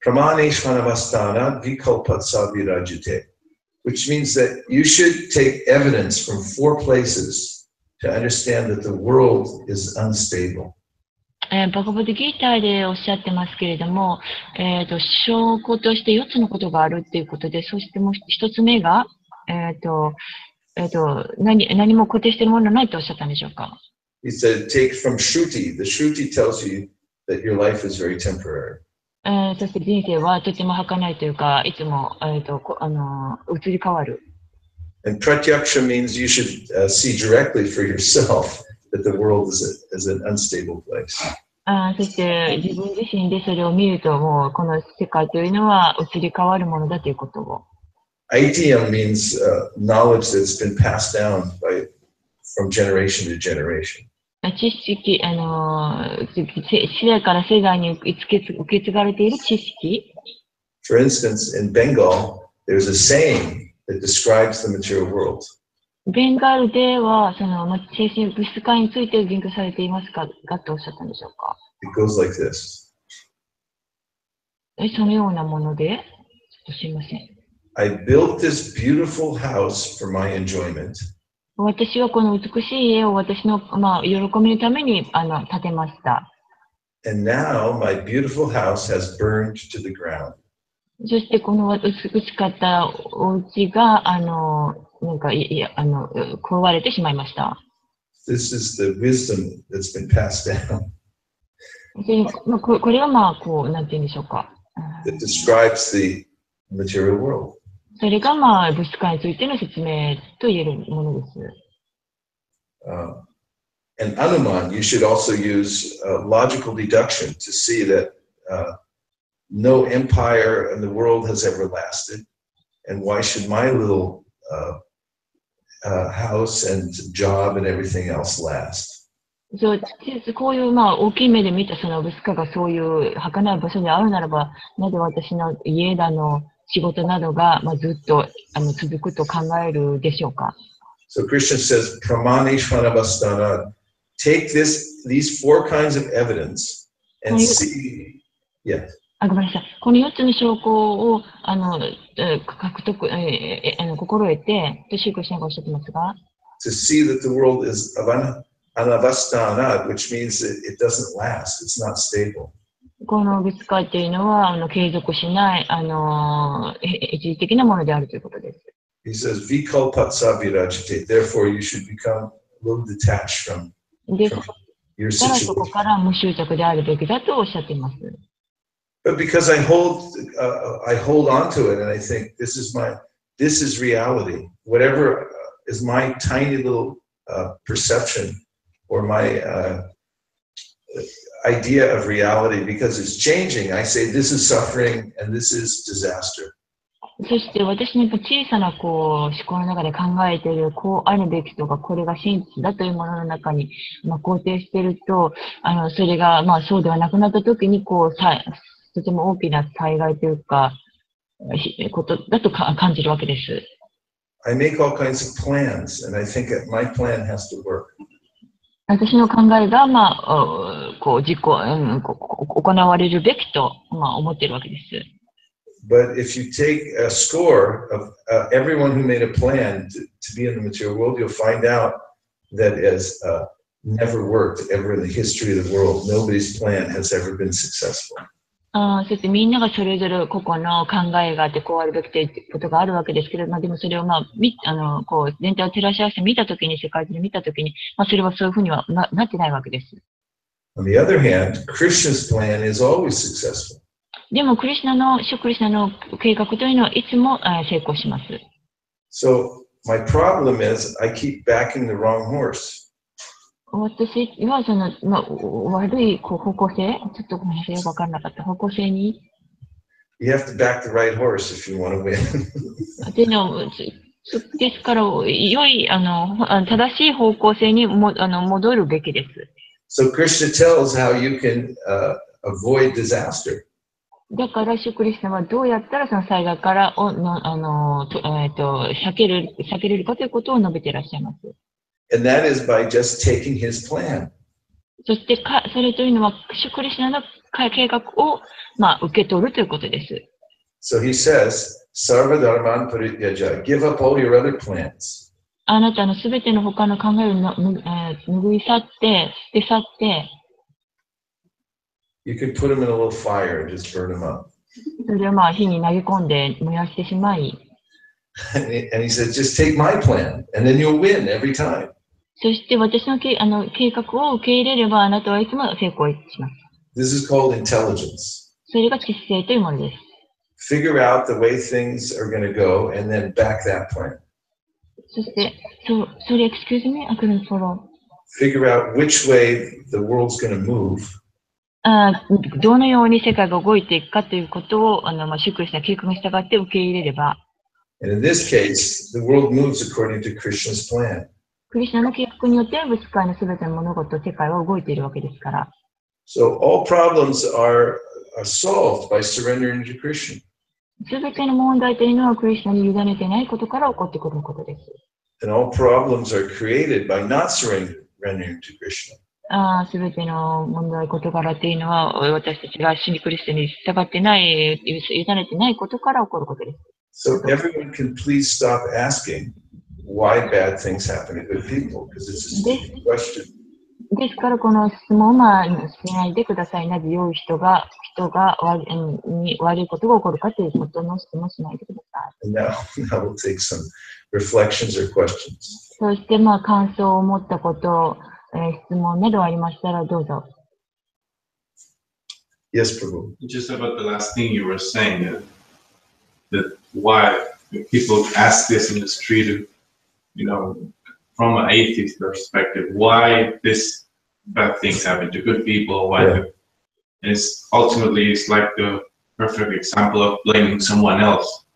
pramaneshvanavastana vikalpatsa virajite, which means that you should take evidence from 4 places to understand that the world is unstable. バガバッドギーターでおっしゃってますけれども、証拠として4つのことがあるっていうことで、そしてもう1つ目が、何も固定しているものはないとおっしゃったんでしょうか。He said, take from Shruti. The Shruti tells you that your life is very temporary. そして人生はとても儚いというか、いつも移り変わる。And pratyaksha means you should see directly for yourself that the world is an unstable place. そして自分自身でそれを見ると、もうこの世界というのは移り変わるものだということを。Aitiyam means knowledge that's been passed down from generation to generation. 知識、世代から世代に受け継がれている知識。For instance, in Bengal, there's a saying that describes the material world. ベンガールでは、精神物質界について言及されていますかとおっしゃったんでしょうか。It goes like this. そのようなもので、ちょっとすいません。I built this beautiful house for my enjoyment. 私はこの美しい家を私の、喜びのために建てました。And now my beautiful house has burned to the ground. そしてこの美しかったお家が壊れてしまいました。This is the wisdom that's been passed down. でこれはこうなんて言うんでしょうか。That describes the material world. それが物質界についての説明と言えるものです。And Anuman, you should also use logical deduction to see that no empire in the world has ever lasted, and why should my little house and job and everything else last? そうこういう大きい目で見たその物価がそういう儚い場所にあるならば、なぜ私の家だの仕事などがずっと続くと考えるでしょうか。So Krishna says, Pramaneshvanavastana, take these 4 kinds of evidence and see. Yeah. ごめんなさい。この4つの証拠を獲得、心得て、とシークリシナがおっしゃってますが。To see that the world is anavastana, which means it doesn't last, it's not stable. この物界というのは継続しない一時的なものであるということです。He says, Vikalpatsa virajite, therefore you should become a little detached from your situation. そこから無執着であるべきだとおっしゃっています。But because I hold on to it and I think this is reality. Whatever is my tiny little perception or my idea of reality, because it's changing, I say this is suffering and this is disaster. そして私の小さな思考の中で考えているこうあるべきとかこれが真実だというものの中に肯定しているとそれがそうではなくなった時にとても大きな災害というかことだと感じるわけです。I make all kinds of plans and I think that my plan has to work. 私の考えが行われるべきと思っているわけです。But if you take a score of everyone who made a plan to be in the material world, you'll find out that it has never worked ever in the history of the world. Nobody's plan has ever been successful. そしてみんながそれぞれ個々の考えがあってこうあるべきということがあるわけですけど、でもそれを全体を照らし合わせて見たときに、世界中で見たときに、それはそういうふうには なってないわけです。On the other hand, Krishna's plan is always successful. でも、クリシナの計画というのはいつも成功します。So, my problem is I keep backing the wrong horse. 私は悪い方向性、ちょっとごめんなさい、よくわからなかった方向性に。You have to back the right horse if you want to win. ですから、良い正しい方向性に戻るべきです。So Krishna tells how you can avoid disaster. だから、シュクリシナはどうやったらその災害から避けれるかということを述べていらっしゃいます。And that is by just taking his plan. そして、それというのは、シュクリシナの計画を、受け取るということです。So he says, sarva-dharmān parityaja, give up all your other plans. あなたのすべての他の考えを拭い去って、捨て去って、You can put them in a little fire and just burn them up. それを火に投げ込んで燃やしてしまい。And he said, just take my plan, and then you'll win every time. そして私の計画を受け入れればあなたはいつも成功します。This is called intelligence. それが知性というものです。Figure out the way things are going to go, and then back that plan. そして、sorry, excuse me, I couldn't follow. Figure out which way the world's going to move. どのように世界が動いていくかということをシュクリシナの計画に従って受け入れれば。And in this case, the world moves according to Krishna's plan. クリシナの計画によって物質界のすべての物事、世界は動いているわけですから。So all problems are solved by surrendering to Krishna. すべての問題というのはクリシナに委ねていないことから起こってくることです。And all problems are created by not surrendering to Krishna. すべての問題、事柄というのは私たちが死にクリストに従ってない、委ねてないことから起こることです。So everyone can please stop asking why bad things happen to good people, because it's a stupid question. ですからこの質問はしないでください。なぜ良い人が悪いことが起こるかということの質問しないでください。And now we'll take some reflections or questions. そして感想を持ったこと、質問などありましたらどうぞ。Yes, Prabhu. Just about the last thing you were saying, that why people ask this in the street, from an atheist perspective, why this bad things happen to good people, and it's like the perfect example of blaming someone else.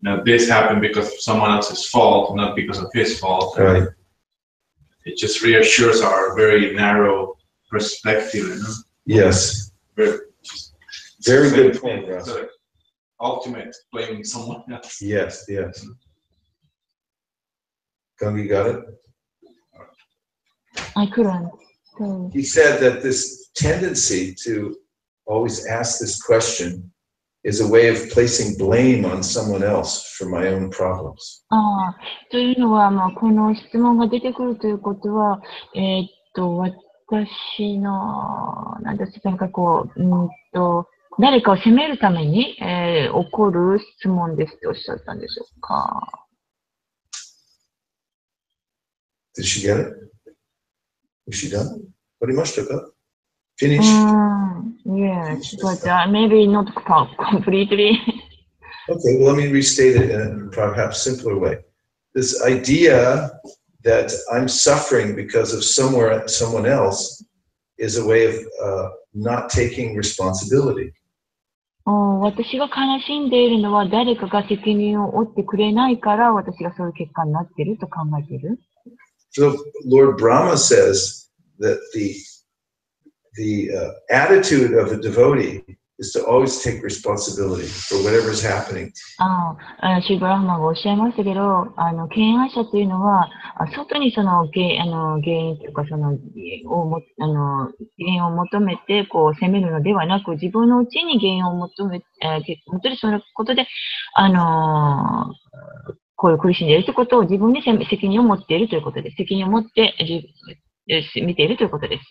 Now this happened because of someone else's fault, not because of his fault. Right. It just reassures our very narrow perspective. Yes. Very good point, Russ. Ultimate blaming someone else. Yes, yes. Gangi got it? I couldn't. He said that this tendency to always ask this question is a way of placing blame on someone else for my own problems. というのは、この質問が出てくるということは、私の、なんですか、誰かを責めるために、起こる質問ですっておっしゃったんでしょうか。Did she get it? Is she done? わかりましたか? Finish? Yes, but maybe not completely. Okay, well, let me restate it in a perhaps simpler way. This idea that I'm suffering because of someone else is a way of not taking responsibility. 私が悲しんでいるのは誰かが責任を負ってくれないから私がそういう結果になっていると考えている。So Lord Brahma says that the attitude of a devotee is to always take responsibility for whatever is happening. シュブラフマがおっしゃいましたけど、敬愛者というのは、外にその原因というか、その原因を求めて責めるのではなく、自分のうちに原因を求めて、そのことで、こういう苦しんでいるということを自分に責任を持っているということです。責任を持って見ているということです。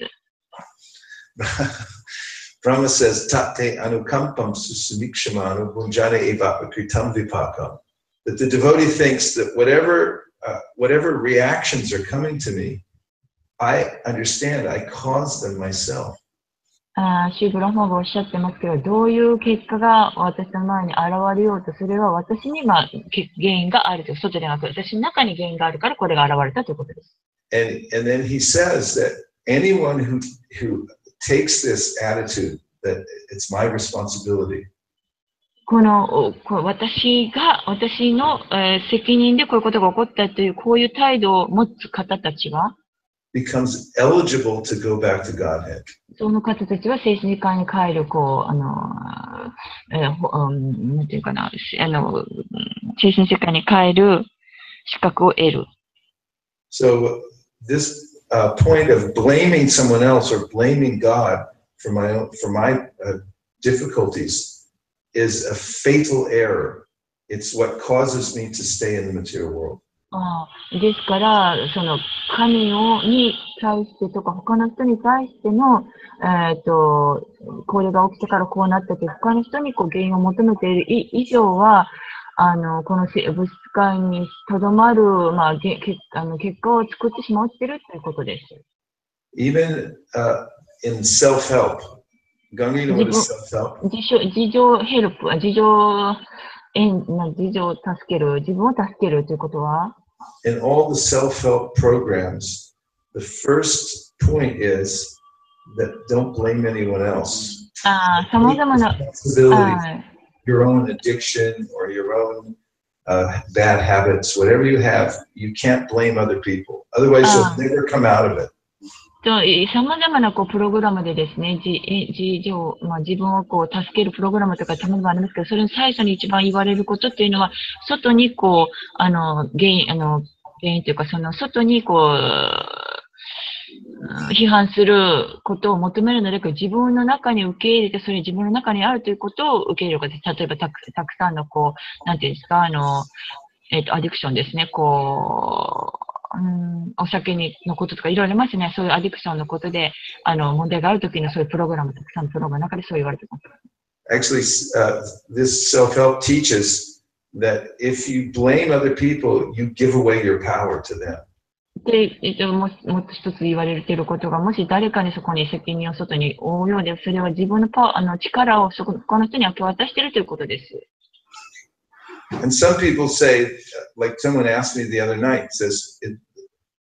Brahma says, Tate anukampam susumikshama bunjana eva kritam vipakam. That the devotee thinks that whatever reactions are coming to me, I understand, I caused them myself. シュブラフマがおっしゃってますけど、どういう結果が私の前に現れようと、それは私に原因があるという、外でなく、私の中に原因があるからこれが現れたということです。And then he says that anyone who takes this attitude that it's my responsibility. 私の責任でこういうことが起こったというこういう態度を持つ方たちは becomes eligible to go back to Godhead. その方たちは精神界に帰る、なんていうかな、精神世界に帰る資格を得る。So this point of blaming someone else or blaming God for my difficulties is a fatal error. It's what causes me to stay in the material world. ですから、その神に対してとか、他の人に対しての、これが起きたからこうなったという、他の人に原因を求めている以上は、この物質界にとどまる、結果を作ってしまっているということです。Even in self-help. Gangi, what is self-help? 自助ヘルプ、自助を助ける、自分を助けるということはIn all the self-help programs, the first point is that don't blame anyone else. 様々な、your own addiction or your own bad habits, whatever you have, you can't blame other people. Otherwise, you'll never come out of it. 様々なプログラムでですね、自分を助けるプログラムとか様々ありますけど、それの最初に一番言われることっていうのは、外に原因というか、その外に批判することを求めるので、自分の中に受け入れて、それ自分の中にあるということを受け入れることです。例えば、たくさんのなんていうんですか、アディクションですね、お酒のこととかいろいろありますね。そういうアディクションのことで、問題があるときにそういうプログラム、たくさんのプログラムの中でそう言われてます。Actually, this self-help teaches that if you blame other people, you give away your power to them. で、もっと一つ言われていることが、もし誰かにそこに責任を外に負うようで、それは自分の力を他の人に明け渡しているということです。And some people say, like someone asked me the other night, says,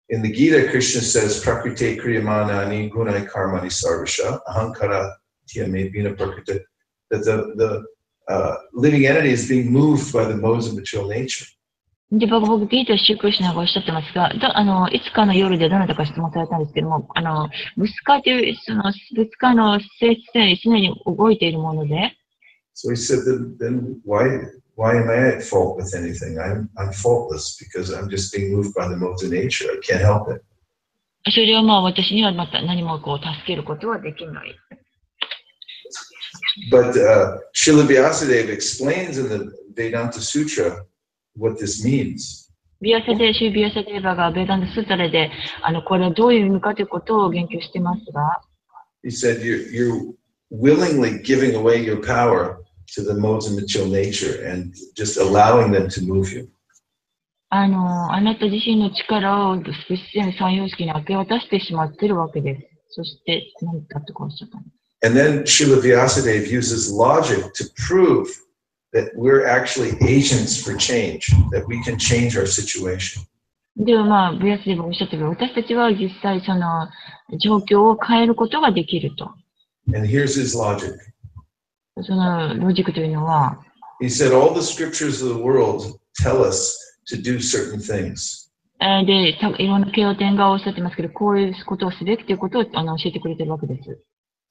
in the Gita, Krishna says, prakrite kriyamanani gunai karmani sarvasha, ahankara tiyame bina prakrita, that the living entity is being moved by the modes of material nature. で、バガバガギータシュークリシュナがおっしゃってますが、いつかの夜でどなたか質問されたんですけども、物質という、物質界の性質に常に動いているもので、So he said, then why am I at fault with anything? I'm faultless because I'm just being moved by the modes of nature. I can't help it. それは私にはまた何も助けることはできない。But Srila Vyasadeva explains in the Vedanta Sutra what this means. ビアサデーバがベーダンダスータレで、これはどういう意味かということを言及してますが、He said, you're willingly giving away your power to the modes of material nature and just allowing them to move you. あなた自身の力を物質性三様式に明け渡してしまっているわけです。そして、何かとおっしゃったんです。And then Srila Vyasadeva uses logic to prove that we're actually agents for change, that we can change our situation. ではビアスデーバがおっしゃったように、私たちは実際その状況を変えることができると。And here's his logic. そのロジックというのは、He said all the scriptures of the world tell us to do certain things. で、いろんな経典がおっしゃってますけど、こういうことをすべきということを教えてくれているわけです。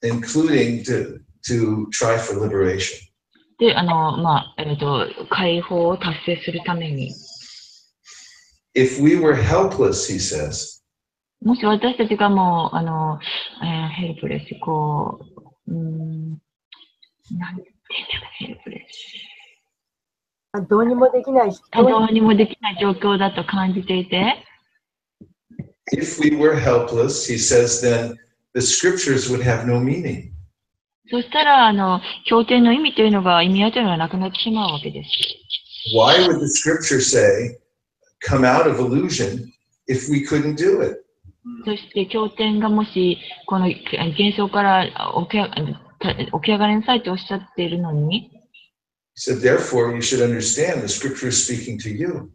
Including to try for liberation. で、解放を達成するために。If we were helpless, he says, もし私たちがもう、ヘルプレス、なんてヘルプレス。どうにもできない。どうにもできない状況だと感じていて。If we were helpless, he says, then the scriptures would have no meaning. そしたら、経典の意味というのが、意味合いというのがなくなってしまうわけです。Why would the scripture say, come out of illusion if we couldn't do it? そして、経典がもし、この幻想から起き上がりなさいとおっしゃっているのに、He said, therefore, you should understand the scripture is speaking to you. っ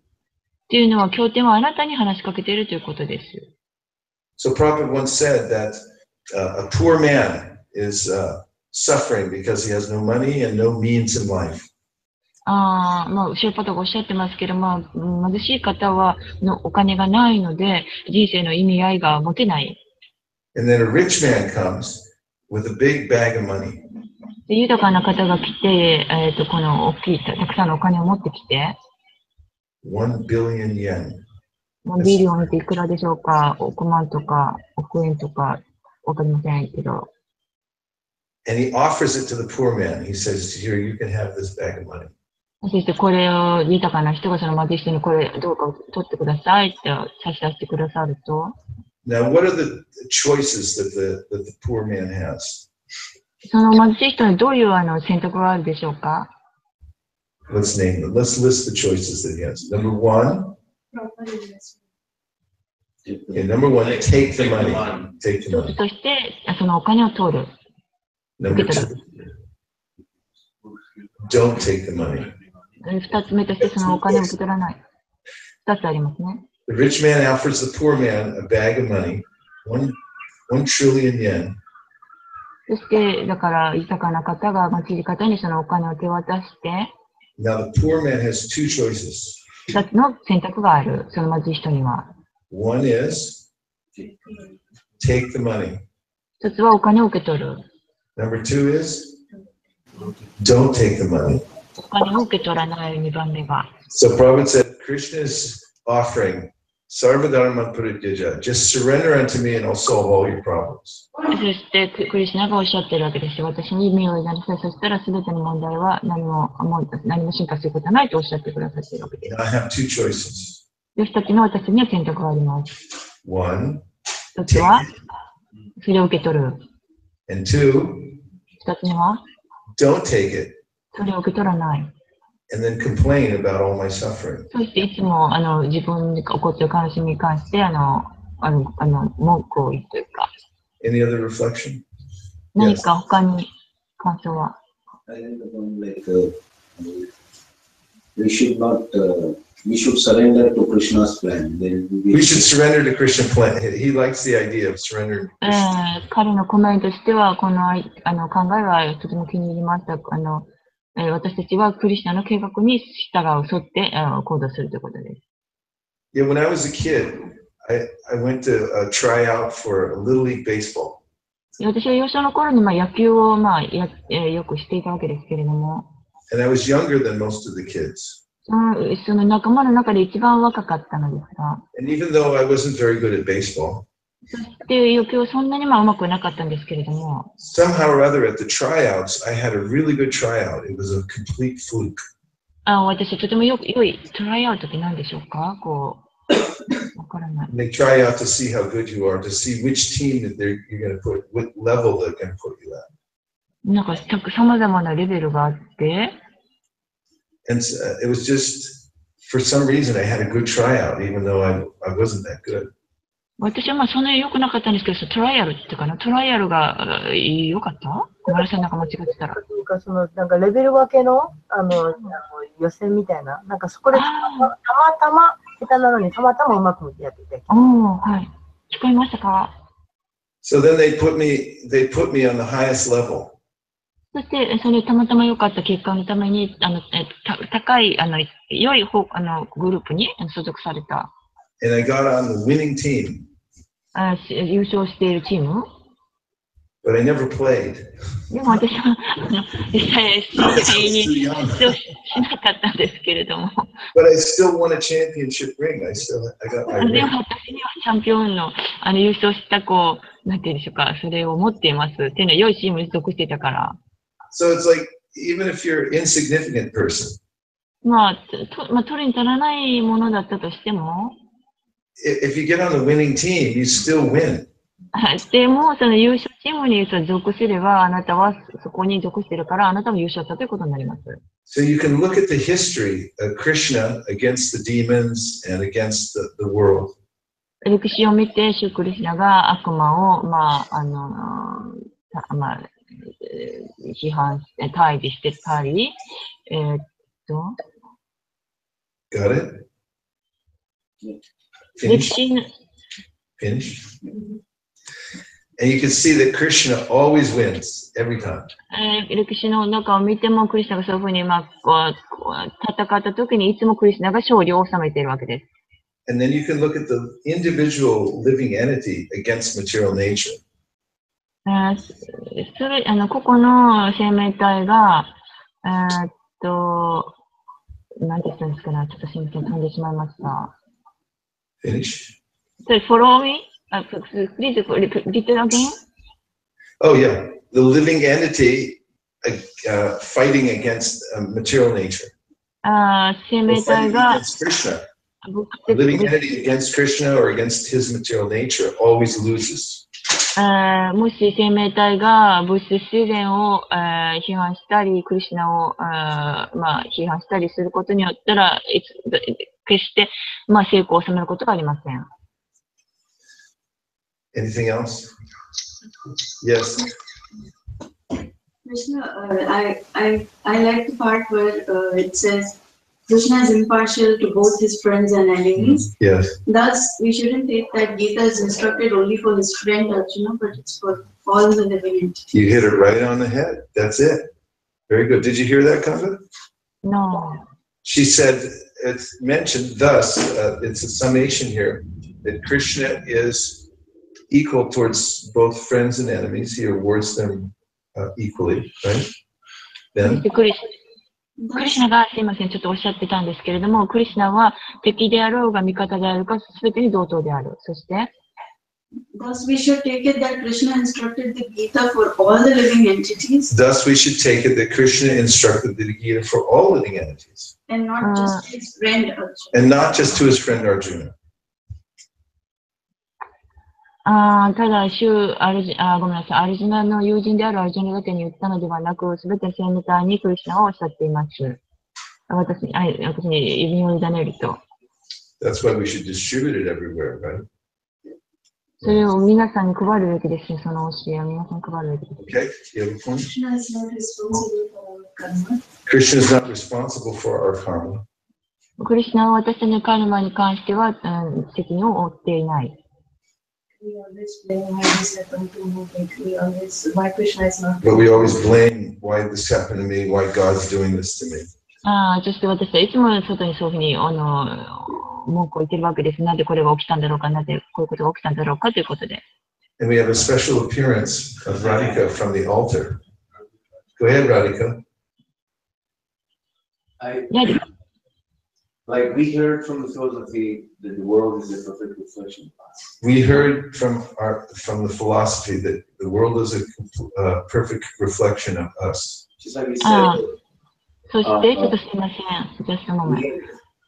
ていうのは、経典はあなたに話しかけているということです。So Prabhupada once said that a poor man is suffering because he has no money and no means in life. まあ、シューパトがおっしゃってますけど、まあ、貧しい方はお金がないので、人生の意味合いが持てない。And then a rich man comes with a big bag of money. で豊かな方が来て、この大きい、たくさんのお金を持ってきて、1 billion yen. ビリオンっていくらでしょうか、億万とか億円とかわかりませんけど。And he offers it to the poor man. He says, "Here, you can have this bag of money." そしてこれを豊かな人がその貧しい人にこれどうか取ってくださいって差し出してくださると。Now, what are the choices that the poor man has? その貧しい人にどういう選択があるでしょうか？ Let's name them. Let's list the choices that he has. Number one. Okay, number one, take the money. Take the 一 money. つとしてそのお金を取る。 Number two, don't take the money. 二つ目としてそのお金を受け取らない。二つありますね。The rich man offers the poor man a bag of money, 1 trillion yen. そして、だから豊かな方が貧しい方にそのお金を手渡して、Now, the poor man has two choices. 二つの選択がある、その貧しい人には。One is take the money. 一つはお金を受け取る。Number two is don't take the money. お金を受け取らない二番目が。So Prabhupada said, Krishna is offering sarva-dharmān parityaja. Just surrender unto me and I'll solve all your problems. そしてクリシュナがおっしゃってるわけですよ。私に身を委ねなさい。そしたら全ての問題は何も進化することはないとおっしゃってくださっているわけです。I have two choices. で、二つの私には選択があります。One, 一つは、それを受け取る。and two, 二つ目は、 don't take it それを受け取らない。and then complain about all my suffering. そしていつも自分に起こっている悲しみに関して文句を言うというか。Any other reflection? 何か他に感想は？ We should surrender to Krishna's plan. We should surrender to Krishna's plan. He likes the idea of surrendering. 彼のコメントとしては、この考えはとても気に入りました。私たちはクリシュナの計画に従う、沿って行動するということです。Yeah, when I was a kid, I went to try out for a little league baseball. 私は幼少の頃に野球をよくしていたわけですけれども。And I was younger than most of the kids. その仲間の中で一番若かったのですが。And even though I wasn't very good at baseball, そして野球はそんなにうまくなかったんですけれども。Somehow or other at the tryouts, I had a really good tryout. It was a complete fluke. 私とても良いトライアウトって何でしょうか？わからない。They try out to see how good you are, to see which team that you're going to put, what level they're going to put you at. なんか様々なレベルがあって。And it was just, for some reason, I had a good tryout, even though I wasn't that good. 私はそんなに良くなかったんですけど、トライアルっていうかな、トライアルが良かった？ごめんなさい、なんか間違ってたら。なんかレベル分けの、予選みたいな、なんかそこでたまたま下手なのにたまたまうまくやってて。はい。聞こえましたか？ So then they put me on the highest level. そして、それたまたま良かった結果のために、高い、良いグループに所属された。And I got on the winning team. 優勝しているチーム But I never played. でも私は、試合に出場しなかったんですけれども。But I still won a championship ring. I got my ring. でも私にはチャンピオンの、優勝したなんていうんでしょうか、それを持っています。っていうのは良いチームに属していたから。So it's like, even if you're an insignificant person, 取りに足らないものだったとしても、if you get on the winning team, you still win. でも、その優勝チームに属すれば、あなたはそこに属しているから、あなたも優勝したということになります。So you can look at the history of Krishna against the demons and against the world. 歴史を見て、シュクリシュナが悪魔を、批判して、対峙してたり、Got it? 歴史 Finish? And you can see that Krishna always wins every time. 歴史の中を見ても、クリシナがそういうふうに、戦った時にいつもクリシナが勝利を収めているわけです。And then you can look at the individual living entity against material nature. 個々の生命体が、なんて言ったんですかね、ちょっとすみません、飛んでしまいました。Finish. So follow me? Please repeat it again. Oh yeah, the living entity fighting against material nature. 生命体 Fighting が against Krishna. A living entity against Krishna or against his material nature always loses. もし生命体が物質自然を、批判したり、クリシュナを、批判したりすることによったら、決して、成功を収めることがありません。Anything else? Yes. Krishna, I like the part where it says Krishna is impartial to both his friends and enemies. Yes. Thus, we shouldn't take that Gita is instructed only for his friend Arjuna, but it's for all the living entities. You hit it right on the head. That's it. Very good. Did you hear that, Kanda? No. She said, it's mentioned thus, it's a summation here, that Krishna is equal towards both friends and enemies. He awards them equally, right? Then? クリシュナがすいません、ちょっとおっしゃってたんですけれども、クリシュナは敵であろうが味方であるか、すべてに同等である。そして、Thus we should take it that Krishna instructed the Gita for all the living entities. Thus we should take it that Krishna instructed the Gita for all living entities. And not just his friend Arjuna. And not just to his friend Arjuna. ただ、ごめんなさい、アルジュナの友人であるアルジュナだけに言ったのではなく、すべての生命体にクリシュナはおっしゃっています。私に指を委ねると。That's why we should distribute it everywhere, right? それを皆さんに配るべきですね、その教えを皆さんに配るべきです。Okay, you have a point? Krishna is not Krishna is not responsible responsible for our karma. for our karma. クリシュナは私たちのカルマに関しては、責任を負っていない。We always blame why this happened to me. Why Krishna is not. But we always blame why this happened to me, why God's doing this to me. そして私はいつも外にそういうふうに文句を言ってるわけです。なぜこれが起きたんだろうか、なぜこういうことが起きたんだろうかということで。And we have a special appearance of Radhika from the altar. Go ahead, Radhika. Like we heard from the philosophy that the world is a perfect reflection of us. We heard from the philosophy that the world is a perfect reflection of us. Just like we said, そして、ちょっとすみません。just a moment.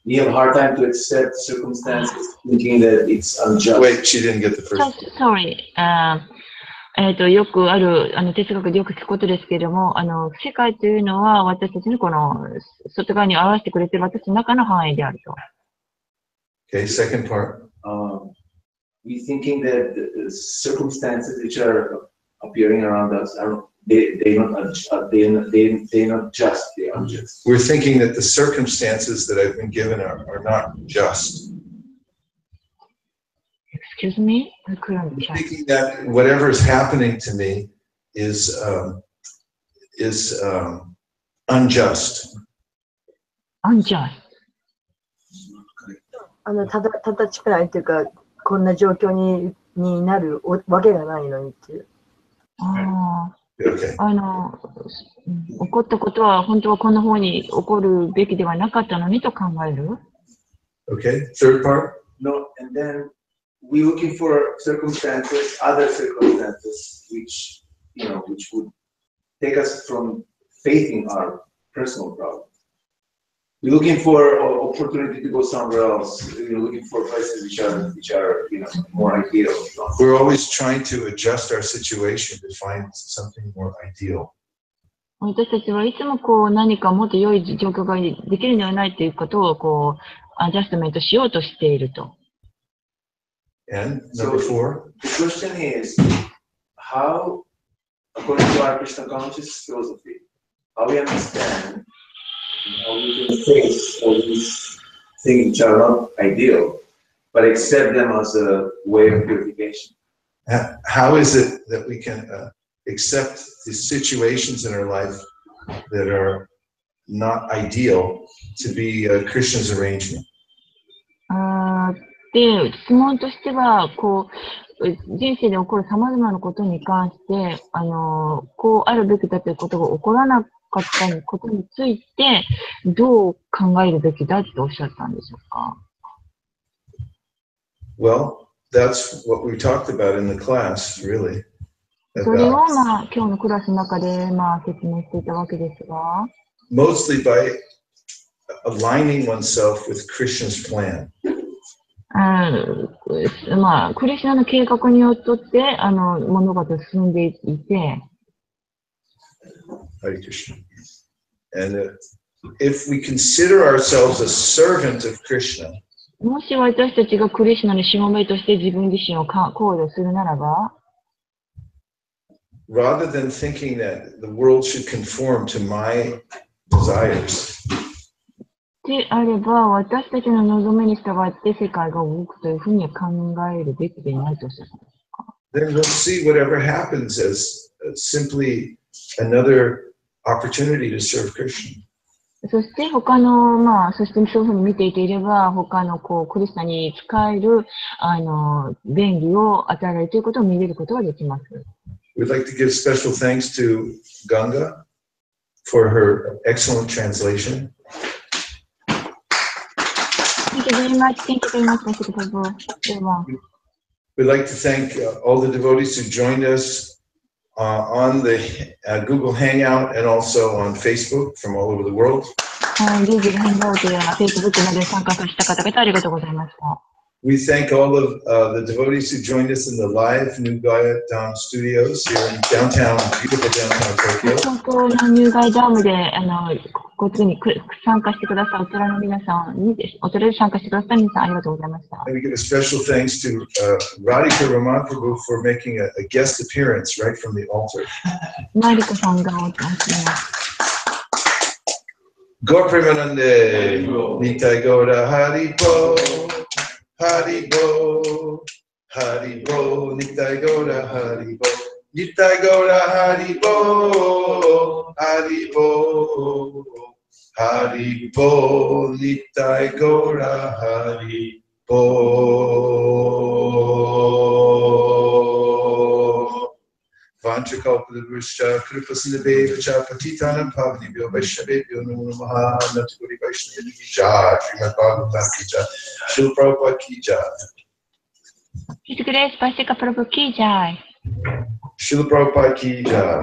we have a hard time to accept circumstances thinking that it's unjust. Wait, she didn't get the first. Sorry. よくある哲学でよく聞くことですけれども、世界というのは私たちのこの外側に表してくれている私の中の範囲であると。Okay, second part. We thinking that the circumstances which are appearing around us are they're not just, they're unjust. We're thinking that the circumstances that I've been given are not just. Excuse me? I couldn't check. Thinking that whatever is happening to me is unjust. Unjust. たちくらいというか、こんな状況になるわけがないのにっていう。Okay. 起こったことは本当はこんな方に起こるべきではなかったのにと考える。Okay. Third part. No, and then we're looking for circumstances, other circumstances, which would take us from facing our personal problems. We're looking for opportunity to go somewhere else. We're looking for places which are more ideal. We're always trying to adjust our situation to find something more ideal. 私たちはいつも何かもっと良い状況ができるのではないということをアジャストメントしようとしていると。And number 4. The question is, how, according to our Krishna conscious philosophy, how we understand how we can face all these things which are not ideal, but accept them as a way of purification. how is it that we can accept the situations in our life that are not ideal to be Krishna's arrangement? で、質問としては、人生で起こる様々なことに関して、こうあるべきだということが起こらなかったことについて、どう考えるべきだっておっしゃったんでしょうか？ Well, that's what we talked about in the class, really. それを今日のクラスの中で説明していたわけですが、 Mostly by aligning oneself with Krishna's plan. クリシュナの計画によって、物事が進んでいて、Hare Krishna. And if we consider ourselves a servant of Krishna, もし私たちがクリシュナのしもべとして自分自身を考慮するならば、rather than thinking that the world should conform to my desires, であれば、私たちの望みに従って世界が動くというふうに考えるべきでないとおっしゃったんですか？ then we'll see whatever happens as simply another opportunity to serve Krishna. そして他の、そしてそういうふうに見ていていれば、他のクリスナに使える、便利を与えられるということを見れることができます。We'd like to give special thanks to Ganga for her excellent translation. Thank you very much. Thank you very much, Mr. Prabhu. We'd like to thank all the devotees who joined us on the Google Hangout and also on Facebook from all over the world. Google Hangout や Facebook などで参加した方々ありがとうございました。We thank all of the devotees who joined us in the live New Gaya Dham studios here in downtown, beautiful downtown Tokyo. 東京のニューガイダムでこっちに参加してくださるお寺の皆さんにお寺で参加してくださった皆さんありがとうございました。And we give a special thanks to Radhika Raman Prabhu for making a guest appearance right from the altar. マリコさんがお願いします。Gaur Premanande, Nitai Gaura Haribo, Haribo, Haribo, Nitai Gaura Haribo, Nitai Gaura Haribo, Haribo, Haribo, Nitai Gaura Haribo. Vanchakalpataruscha Kripasinabheva Patitanam Pavanibhyo Vaishnavebhyo Namo Namaha Nataguri Vaishnava Ki Jai Srimad Bhagavatam Ki Jai Srila Prabhupada Ki Jai His Grace Vaisesika Prabhu Ki Jai Srila Prabhupada Ki Jai